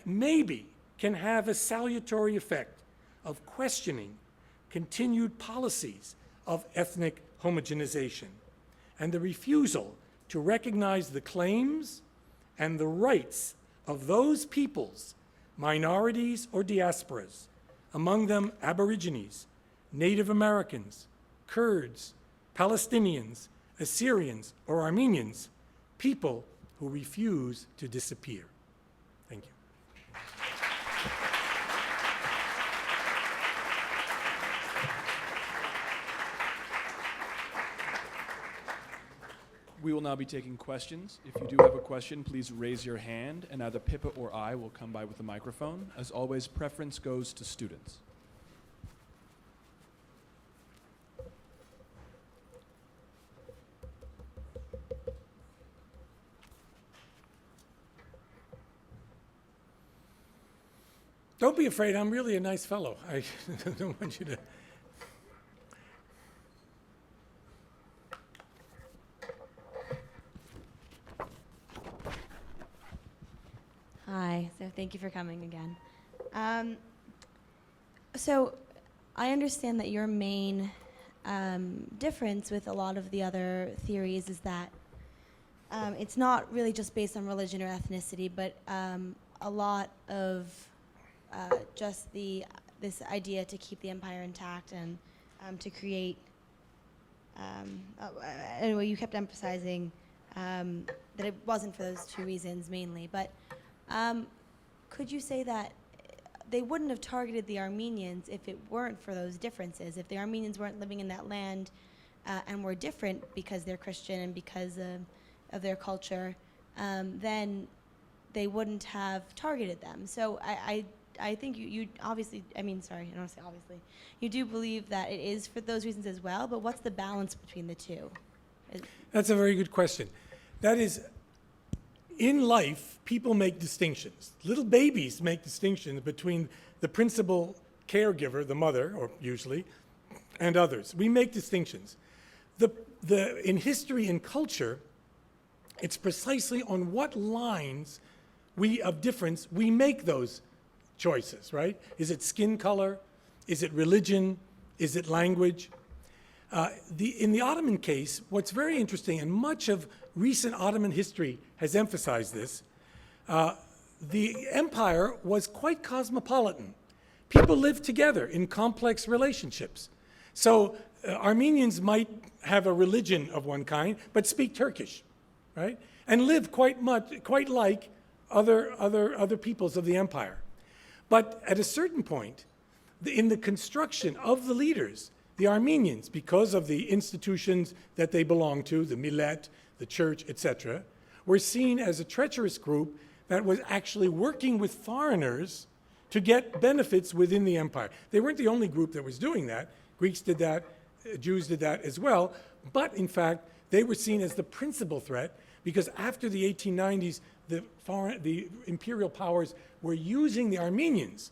maybe can have a salutary effect of questioning continued policies of ethnic homogenization and the refusal to recognize the claims and the rights of those peoples, minorities or diasporas, among them Aborigines, Native Americans, Kurds, Palestinians, Assyrians, or Armenians, people who refuse to disappear. Thank you.
We will now be taking questions. If you do have a question, please raise your hand, and either Pippa or I will come by with the microphone. As always, preference goes to students.
Don't be afraid, I'm really a nice fellow. I don't want you to.
Hi, so thank you for coming again. So I understand that your main difference with a lot of the other theories is that it's not really just based on religion or ethnicity, but a lot of just this idea to keep the empire intact and to create. Anyway, you kept emphasizing that it wasn't for those two reasons mainly, but could you say that they wouldn't have targeted the Armenians if it weren't for those differences? If the Armenians weren't living in that land and were different because they're Christian and because of their culture, then they wouldn't have targeted them. So I think you obviously, I don't want to say obviously, you do believe that it is for those reasons as well, but what's the balance between the two?
That's a very good question. That is, in life, people make distinctions. Little babies make distinctions between the principal caregiver, the mother, or usually, and others. We make distinctions. In history and culture, it's precisely on what lines of difference we make those choices, right? Is it skin color? Is it religion? Is it language? In the Ottoman case, what's very interesting, and much of recent Ottoman history has emphasized this, the empire was quite cosmopolitan. People lived together in complex relationships. So Armenians might have a religion of one kind, but speak Turkish, right? And live quite like other peoples of the empire. But at a certain point, in the construction of the leaders, The Armenians, because of the institutions that they belonged to, the millet, the church, etc., were seen as a treacherous group that was actually working with foreigners to get benefits within the empire. They weren't the only group that was doing that. Greeks did that, Jews did that as well, but in fact, they were seen as the principal threat because after the 1890s, the imperial powers were using the Armenians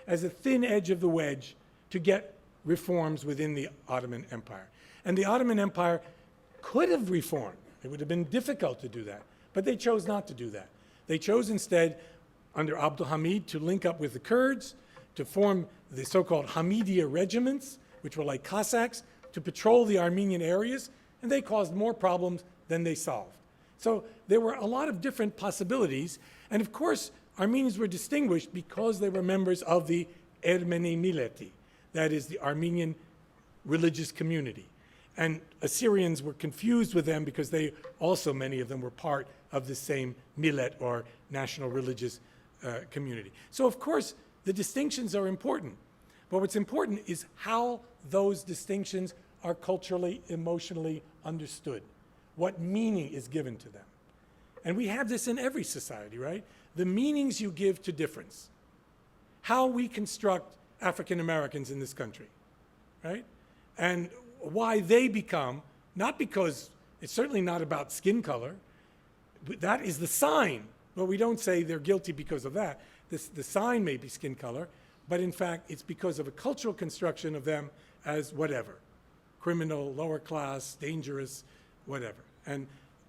as a thin edge of the wedge to get reforms within the Ottoman Empire. And the Ottoman Empire could have reformed. It would have been difficult to do that, but they chose not to do that. They chose instead, under Abdul Hamid, to link up with the Kurds, to form the so-called Hamidiya regiments, which were like Cossacks, to patrol the Armenian areas, and they caused more problems than they solved. So there were a lot of different possibilities, and of course, Armenians were distinguished because they were members of the Ermeni milleti, that is the Armenian religious community. And Assyrians were confused with them because they also, many of them, were part of the same millet or national religious community. So of course, the distinctions are important. But what's important is how those distinctions are culturally, emotionally understood. What meaning is given to them. And we have this in every society, right? The meanings you give to difference. How we construct African Americans in this country, right? And why they become, not because, it's certainly not about skin color, but that is the sign, but we don't say they're guilty because of that. The sign may be skin color, but in fact, it's because of a cultural construction of them as whatever, criminal, lower class, dangerous, whatever. And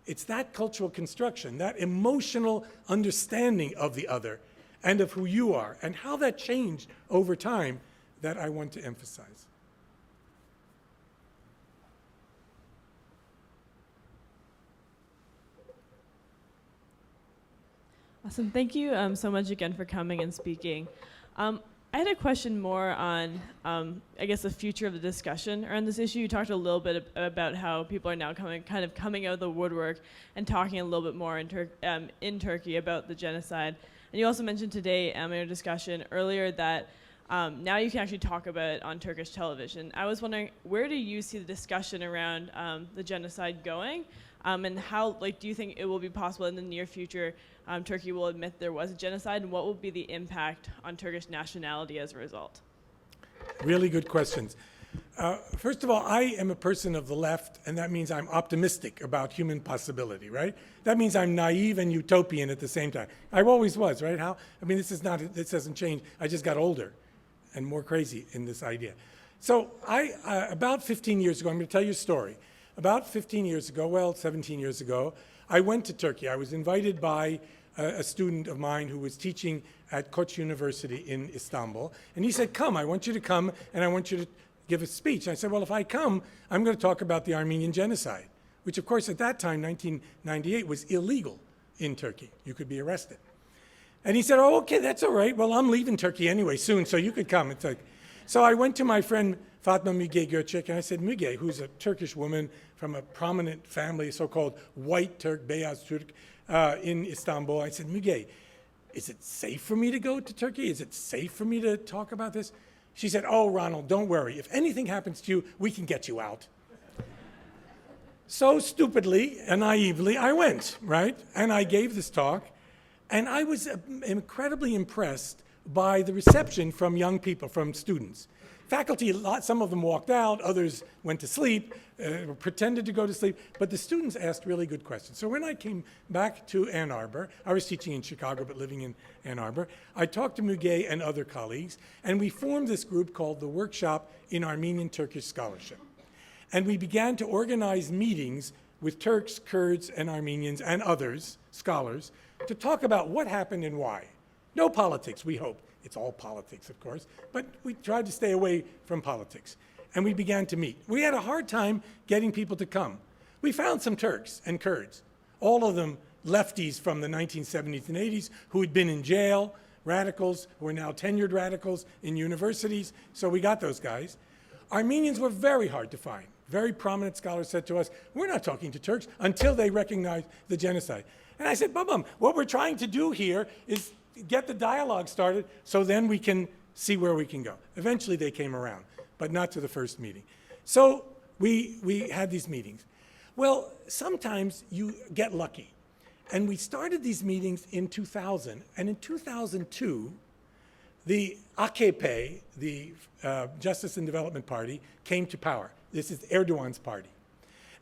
it's that cultural construction, that emotional understanding of the other and of who you are and how that changed over time that I want to emphasize.
Awesome. Thank you so much again for coming and speaking. I had a question more on, I guess, the future of the discussion around this issue. You talked a little bit about how people are now kind of coming out of the woodwork and talking a little bit more in Turkey about the genocide. And you also mentioned today in your discussion earlier that now you can actually talk about it on Turkish television. I was wondering, where do you see the discussion around the genocide going? And how, do you think it will be possible in the near future Turkey will admit there was a genocide, and what will be the impact on Turkish nationality as a result?
Really good questions. First of all, I am a person of the left, and that means I'm optimistic about human possibility, right? That means I'm naive and utopian at the same time. I always was, right? This hasn't changed. I just got older and more crazy in this idea. So about 15 years ago, I'm going to tell you a story. About 15 years ago, 17 years ago, I went to Turkey. I was invited by a student of mine who was teaching at Koç University in Istanbul. And he said, come, I want you to come, and I want you to give a speech. And I said, well, if I come, I'm going to talk about the Armenian Genocide, which, of course, at that time, 1998, was illegal in Turkey. You could be arrested. And he said, oh, okay, that's all right. Well, I'm leaving Turkey anyway soon, so you could come. So I went to my friend Fatma Müge Göçek, and I said, Müge, who's a Turkish woman from a prominent family, so-called white Turk, Beyaz Turk, in Istanbul. I said, Müge, is it safe for me to go to Turkey? Is it safe for me to talk about this? She said, oh, Ronald, don't worry. If anything happens to you, we can get you out. So stupidly and naively, I went, right? And I gave this talk, and I was incredibly impressed by the reception from young people, from students. Faculty, some of them walked out, others went to sleep, pretended to go to sleep, but the students asked really good questions. So when I came back to Ann Arbor, I was teaching in Chicago but living in Ann Arbor, I talked to Müge and other colleagues, and we formed this group called the Workshop in Armenian Turkish Scholarship. And we began to organize meetings with Turks, Kurds, and Armenians and others, scholars, to talk about what happened and why. No politics, we hope. It's all politics, of course, but we tried to stay away from politics. And we began to meet. We had a hard time getting people to come. We found some Turks and Kurds, all of them lefties from the 1970s and 80s who had been in jail, radicals who are now tenured radicals in universities, so we got those guys. Armenians were very hard to find. Very prominent scholars said to us, we're not talking to Turks until they recognize the genocide. And I said, Bum, what we're trying to do here is get the dialogue started so then we can see where we can go. Eventually they came around, but not to the first meeting. So we had these meetings. Well, sometimes you get lucky. And we started these meetings in 2000. And in 2002, the AKP, the Justice and Development Party, came to power. This is Erdogan's party.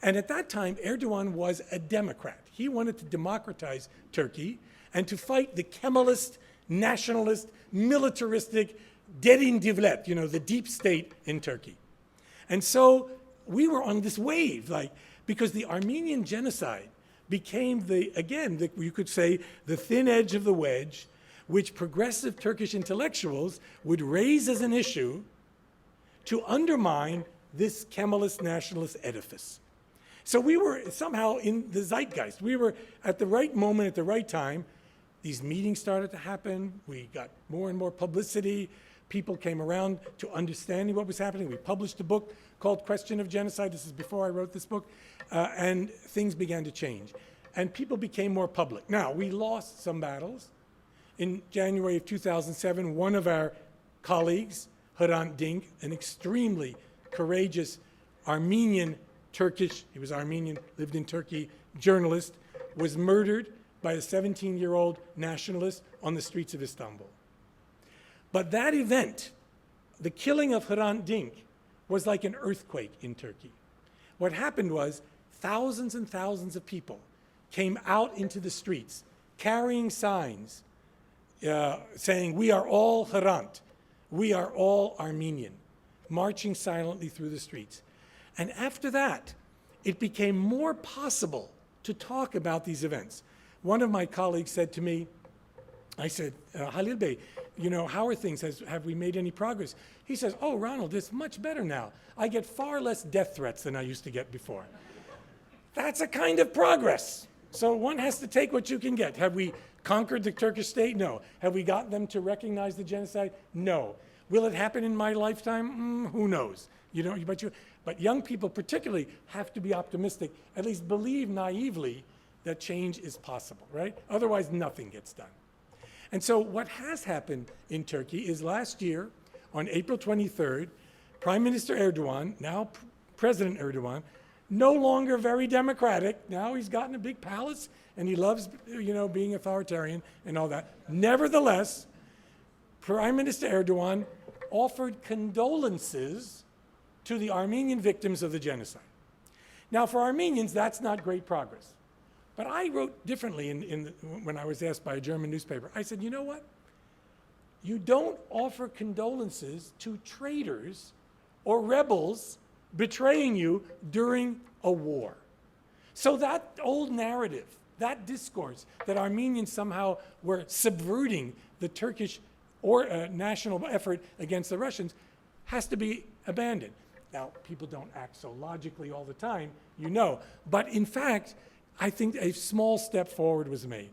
And at that time, Erdogan was a Democrat. He wanted to democratize Turkey and to fight the Kemalist, nationalist, militaristic, derin devlet, the deep state in Turkey. And so we were on this wave, because the Armenian Genocide became you could say, the thin edge of the wedge, which progressive Turkish intellectuals would raise as an issue to undermine this Kemalist nationalist edifice. So we were somehow in the zeitgeist. We were at the right moment, at the right time. These meetings started to happen. We got more and more publicity. People came around to understanding what was happening. We published a book called Question of Genocide. This is before I wrote this book. And things began to change. And people became more public. Now, we lost some battles. In January of 2007, one of our colleagues, Hrant Dink, an extremely courageous Armenian Turkish, he was Armenian, lived in Turkey, journalist, was murdered by a 17-year-old nationalist on the streets of Istanbul. But that event, the killing of Hrant Dink, was like an earthquake in Turkey. What happened was thousands and thousands of people came out into the streets carrying signs saying, "We are all Hrant, we are all Armenian," marching silently through the streets. And after that, it became more possible to talk about these events. One of my colleagues said to me, I said, "Halil Bey, how are things? Have we made any progress?" He says, "Oh, Ronald, it's much better now. I get far less death threats than I used to get before." That's a kind of progress. So one has to take what you can get. Have we conquered the Turkish state? No. Have we gotten them to recognize the genocide? No. Will it happen in my lifetime? Who knows? But young people particularly have to be optimistic, at least believe naively that change is possible, right? Otherwise, nothing gets done. And so what has happened in Turkey is last year, on April 23rd, Prime Minister Erdogan, now President Erdogan, no longer very democratic. Now he's gotten a big palace and he loves, being authoritarian and all that. Nevertheless, Prime Minister Erdogan offered condolences to the Armenian victims of the genocide. Now, for Armenians, that's not great progress. But I wrote differently when I was asked by a German newspaper. I said, you know what? You don't offer condolences to traitors or rebels betraying you during a war. So that old narrative, that discourse that Armenians somehow were subverting the Turkish national effort against the Russians has to be abandoned. Now, people don't act so logically all the time, but in fact, I think a small step forward was made.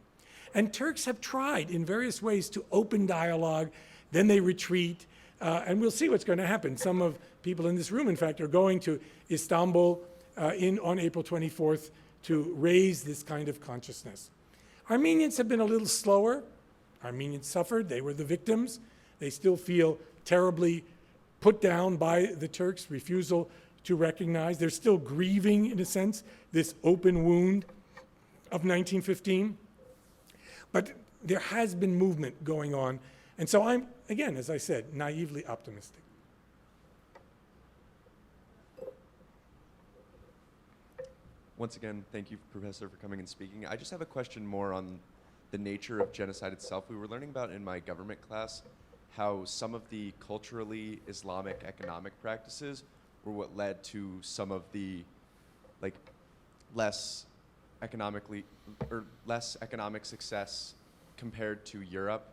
And Turks have tried in various ways to open dialogue, then they retreat, and we'll see what's going to happen. Some of people in this room, in fact, are going to Istanbul on April 24th to raise this kind of consciousness. Armenians have been a little slower. Armenians suffered. They were the victims. They still feel terribly put down by the Turks' refusal to recognize. They're still grieving, in a sense, this open wound of 1915. But there has been movement going on. And so I'm, again, as I said, naively optimistic.
Once again, thank you, Professor, for coming and speaking. I just have a question more on the nature of genocide itself. We were learning about in my government class how some of the culturally Islamic economic practices were what led to some of the less economic success compared to Europe,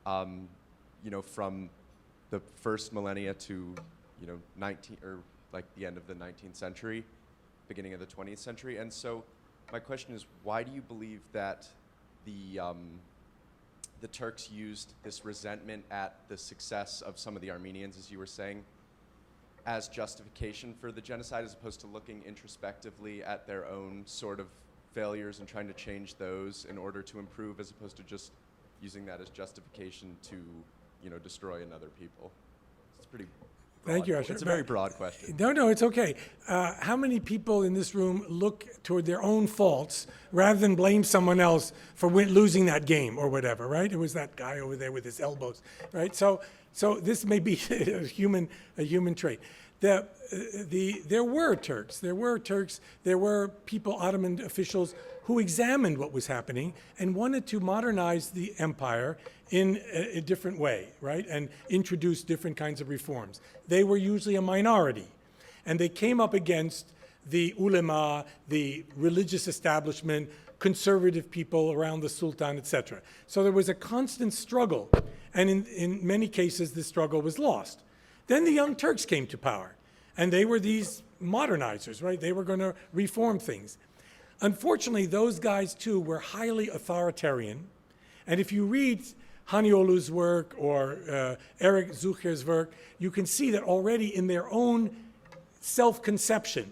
from the first millennia to the end of the 19th century, beginning of the 20th century. And so my question is, why do you believe that the Turks used this resentment at the success of some of the Armenians, as you were saying, as justification for the genocide, as opposed to looking introspectively at their own sort of failures and trying to change those in order to improve, as opposed to just using that as justification to, destroy another people? It's pretty.
Thank you, Asher.
It's a very broad question.
No, it's okay. How many people in this room look toward their own faults rather than blame someone else for losing that game or whatever, right? It was that guy over there with his elbows, right? So this may be a human trait. There were Turks. There were people, Ottoman officials, who examined what was happening and wanted to modernize the empire in a different way, right? And introduce different kinds of reforms. They were usually a minority. And they came up against the ulema, the religious establishment, conservative people around the Sultan, etc. So there was a constant struggle. And in many cases, the struggle was lost. Then the Young Turks came to power. And they were these modernizers, right? They were going to reform things. Unfortunately, those guys, too, were highly authoritarian. And if you read Haniolu's work or Eric Zucher's work, you can see that already in their own self-conception,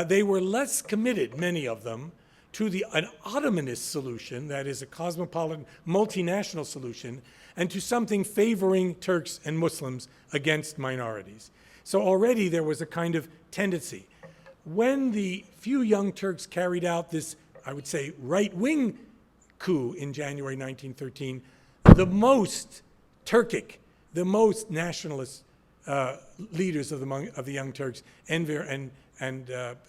they were less committed, many of them, to an Ottomanist solution, that is a cosmopolitan, multinational solution, and to something favoring Turks and Muslims against minorities. So already there was a kind of tendency. When the few Young Turks carried out this, I would say, right-wing coup in January 1913, the most Turkic, the most nationalist leaders of the Young Turks, Enver and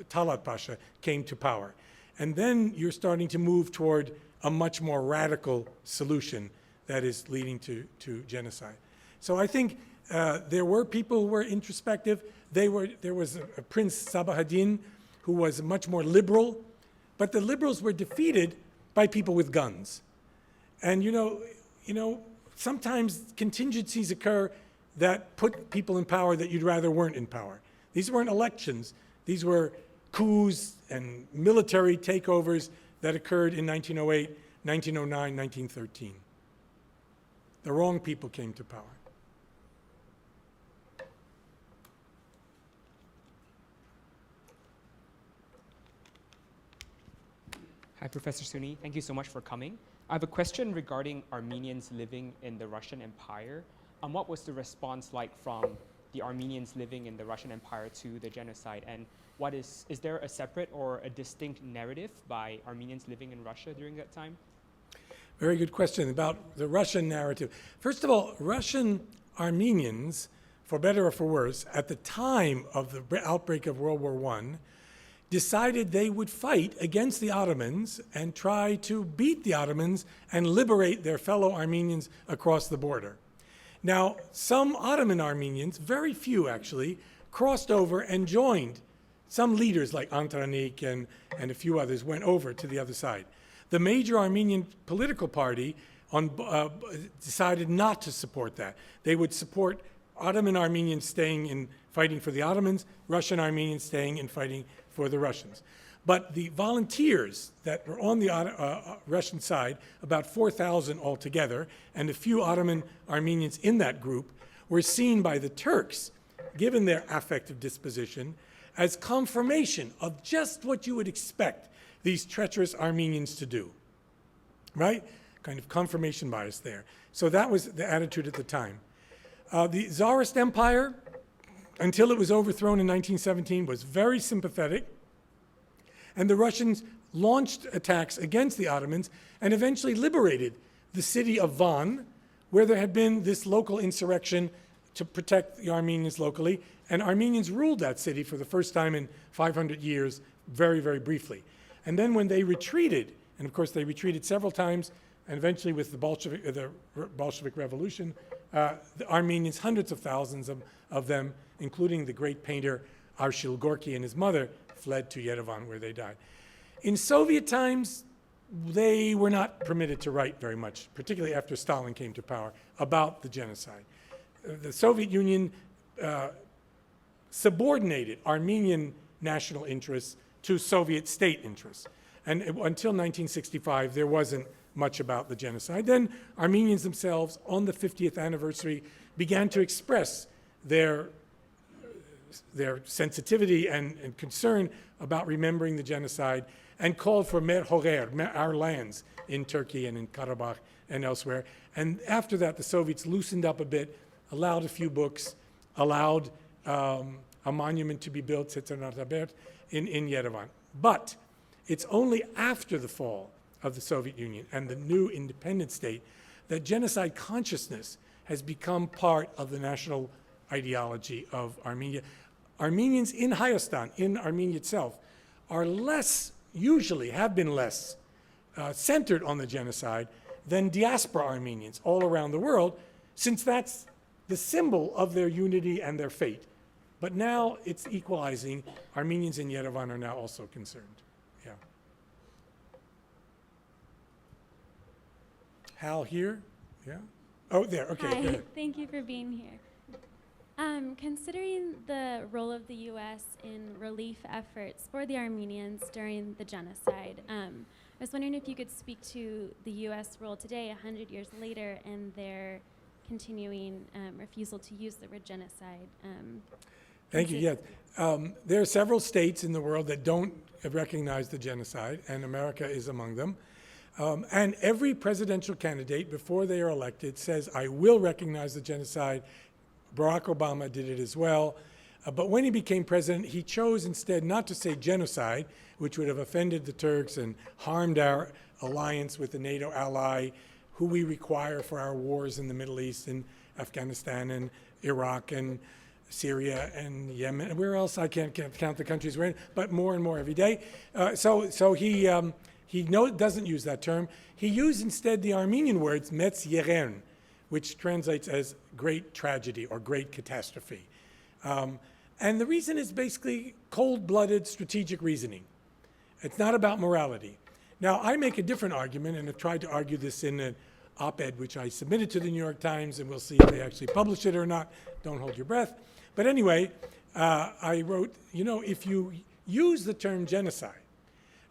Talat Pasha, came to power. And then you're starting to move toward a much more radical solution that is leading to genocide. So I think there were people who were introspective. There was a Prince Sabahaddin who was much more liberal, but the liberals were defeated by people with guns. And you know, sometimes contingencies occur that put people in power that you'd rather weren't in power. These weren't elections. These were coups and military takeovers that occurred in 1908, 1909, 1913. The wrong people came to power.
Hi, Professor Suny. Thank you so much for coming. I have a question regarding Armenians living in the Russian Empire. What was the response like from the Armenians living in the Russian Empire to the genocide? And is there a separate or a distinct narrative by Armenians living in Russia during that time?
Very good question about the Russian narrative. First of all, Russian Armenians, for better or for worse, at the time of the outbreak of World War I, decided they would fight against the Ottomans and try to beat the Ottomans and liberate their fellow Armenians across the border. Now, some Ottoman Armenians, very few actually, crossed over and joined. Some leaders like Antranik and a few others went over to the other side. The major Armenian political party decided not to support that. They would support Ottoman Armenians staying in fighting for the Ottomans, Russian Armenians staying and fighting for the Russians. But the volunteers that were on the Russian side, about 4,000 altogether, and a few Ottoman Armenians in that group, were seen by the Turks, given their affective disposition, as confirmation of just what you would expect these treacherous Armenians to do, right? Kind of confirmation bias there. So that was the attitude at the time. The Tsarist Empire, until it was overthrown in 1917, was very sympathetic. And the Russians launched attacks against the Ottomans and eventually liberated the city of Van, where there had been this local insurrection to protect the Armenians locally. And Armenians ruled that city for the first time in 500 years, very, very briefly. And then when they retreated, and of course they retreated several times, and eventually with the Bolshevik Revolution, the Armenians, hundreds of thousands of them, including the great painter Arshil Gorky and his mother, fled to Yerevan, where they died. In Soviet times, they were not permitted to write very much, particularly after Stalin came to power, about the genocide. The Soviet Union subordinated Armenian national interests to Soviet state interests. And until 1965, there wasn't much about the genocide. Then Armenians themselves, on the 50th anniversary, began to express their sensitivity and concern about remembering the genocide and called for mer horer, our lands in Turkey and in Karabakh and elsewhere. And after that, the Soviets loosened up a bit, allowed a few books, allowed a monument to be built, in Yerevan. But it's only after the fall of the Soviet Union and the new independent state that genocide consciousness has become part of the national ideology of Armenia. Armenians in Hayastan, in Armenia itself, are less, usually have been less, centered on the genocide than diaspora Armenians all around the world, since that's the symbol of their unity and their fate. But now it's equalizing. Armenians in Yerevan are now also concerned. Yeah. Hal here? Yeah? Oh, there. Okay. Go
Hi,
ahead.
thank you for being here. Considering the role of the U.S. in relief efforts for the Armenians during the genocide, I was wondering if you could speak to the U.S. role today, 100 years later, and their continuing refusal to use the word genocide.
Thank you. Yes. There are several states in the world that don't recognize the genocide, and America is among them. And every presidential candidate, before they are elected, says, I will recognize the genocide. Barack Obama did it as well. But when he became president, he chose instead not to say genocide, which would have offended the Turks and harmed our alliance with the NATO ally, who we require for our wars in the Middle East and Afghanistan and Iraq and Syria and Yemen. Where else? I can't count the countries we're in, but more and more every day. So he doesn't use that term. He used instead the Armenian words metz yeren, which translates as great tragedy or great catastrophe. And the reason is basically cold-blooded strategic reasoning. It's not about morality. Now, I make a different argument, and have tried to argue this in an op-ed which I submitted to the New York Times, and we'll see if they actually publish it or not. Don't hold your breath. But anyway, I wrote, if you use the term genocide,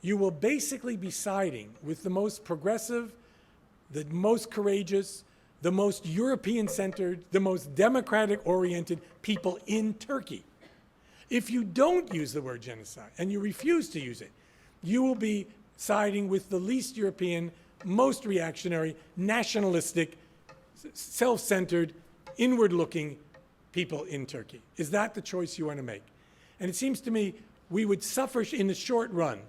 you will basically be siding with the most progressive, the most courageous, the most European-centered, the most democratic-oriented people in Turkey. If you don't use the word genocide, and you refuse to use it, you will be siding with the least European, most reactionary, nationalistic, self-centered, inward-looking people in Turkey. Is that the choice you want to make? And it seems to me we would suffer in the short run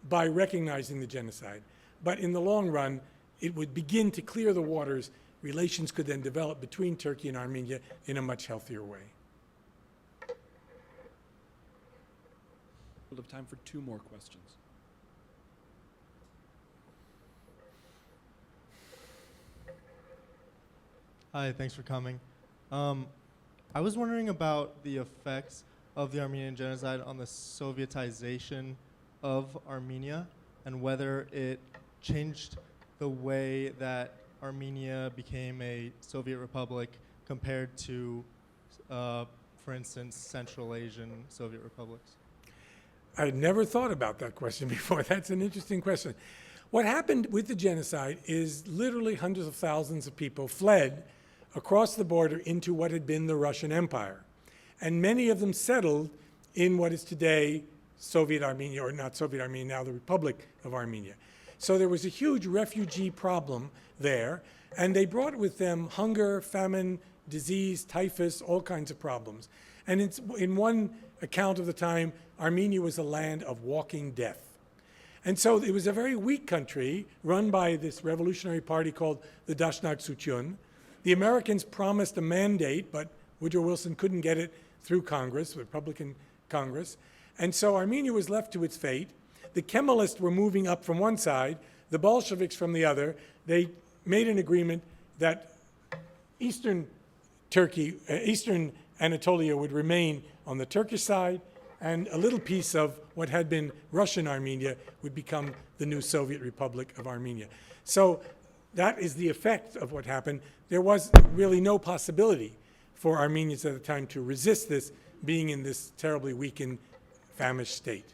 by recognizing the genocide, but in the long run, it would begin to clear the waters. Relations could then develop between Turkey and Armenia in a much healthier way.
We'll have time for 2 more questions.
Hi, thanks for coming. I was wondering about the effects of the Armenian genocide on the Sovietization of Armenia and whether it changed the way that Armenia became a Soviet republic compared to, for instance, Central Asian Soviet republics.
I had never thought about that question before. That's an interesting question. What happened with the genocide is literally hundreds of thousands of people fled across the border into what had been the Russian Empire. And many of them settled in what is today Soviet Armenia, or not Soviet Armenia, now the Republic of Armenia. So there was a huge refugee problem there, and they brought with them hunger, famine, disease, typhus, all kinds of problems. And in one account of the time, Armenia was a land of walking death. And so it was a very weak country run by this revolutionary party called the Dashnak Sutyun. The Americans promised a mandate, but Woodrow Wilson couldn't get it through Congress, Republican Congress. And so Armenia was left to its fate. The Kemalists were moving up from one side, the Bolsheviks from the other. They made an agreement that Eastern Turkey, Eastern Anatolia would remain on the Turkish side, and a little piece of what had been Russian Armenia would become the new Soviet Republic of Armenia. So that is the effect of what happened. There was really no possibility for Armenians at the time to resist this, being in this terribly weakened, famished state.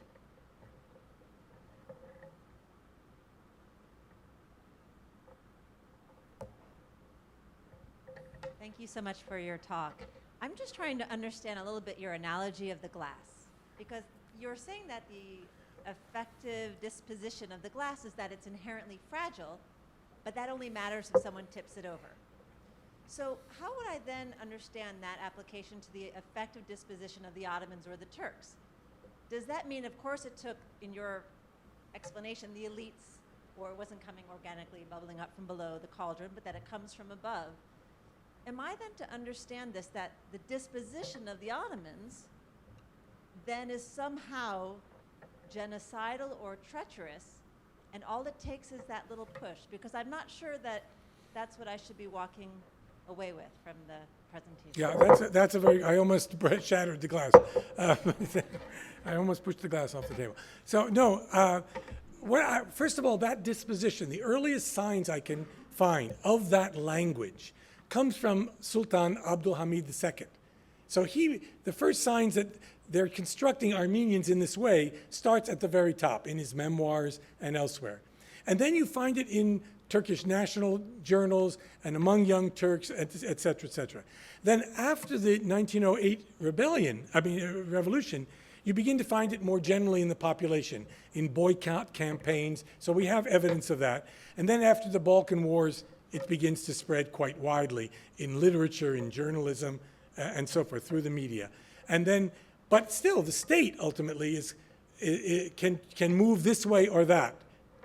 Thank you so much for your talk. I'm just trying to understand a little bit your analogy of the glass, because you're saying that the effective disposition of the glass is that it's inherently fragile, but that only matters if someone tips it over. So how would I then understand that application to the effective disposition of the Ottomans or the Turks? Does that mean, of course it took, in your explanation, the elites, or it wasn't coming organically, bubbling up from below the cauldron, but that it comes from above? Am I then to understand this, that the disposition of the Ottomans then is somehow genocidal or treacherous, and all it takes is that little push? Because I'm not sure that that's what I should be walking away with from the presentation.
Yeah, that's a very, I almost shattered the glass. I almost pushed the glass off the table. So no, first of all, that disposition, the earliest signs I can find of that language comes from Sultan Abdul Hamid II. So the first signs that they're constructing Armenians in this way starts at the very top, in his memoirs and elsewhere. And then you find it in Turkish national journals and among Young Turks, et cetera, et cetera. Then after the 1908 revolution, you begin to find it more generally in the population, in boycott campaigns. So we have evidence of that. And then after the Balkan Wars, it begins to spread quite widely in literature, in journalism, and so forth, through the media. And then, but still, the state ultimately can move this way or that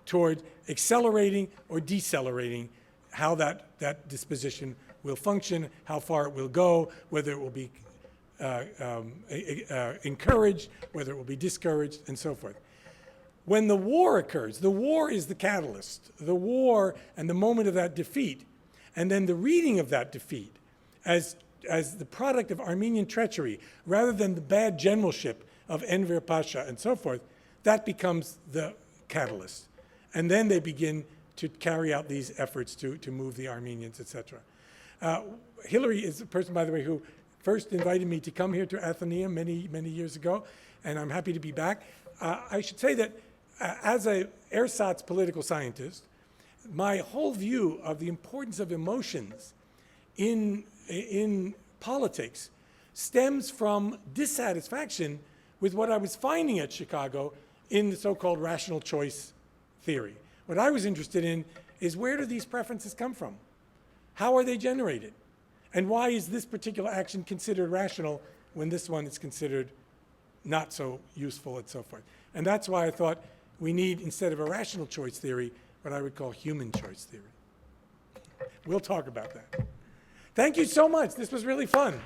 toward accelerating or decelerating how that disposition will function, how far it will go, whether it will be encouraged, whether it will be discouraged, and so forth. When the war occurs, the war is the catalyst. The war and the moment of that defeat, and then the reading of that defeat as the product of Armenian treachery, rather than the bad generalship of Enver Pasha and so forth, that becomes the catalyst. And then they begin to carry out these efforts to move the Armenians, etc. Hillary is the person, by the way, who first invited me to come here to Athenaeum many, many years ago, and I'm happy to be back. I should say that as a ersatz political scientist, my whole view of the importance of emotions in politics stems from dissatisfaction with what I was finding at Chicago in the so-called rational choice theory. What I was interested in is, where do these preferences come from? How are they generated? And why is this particular action considered rational when this one is considered not so useful, and so forth? And that's why I thought we need, instead of a rational choice theory, what I would call human choice theory. We'll talk about that. Thank you so much. This was really fun.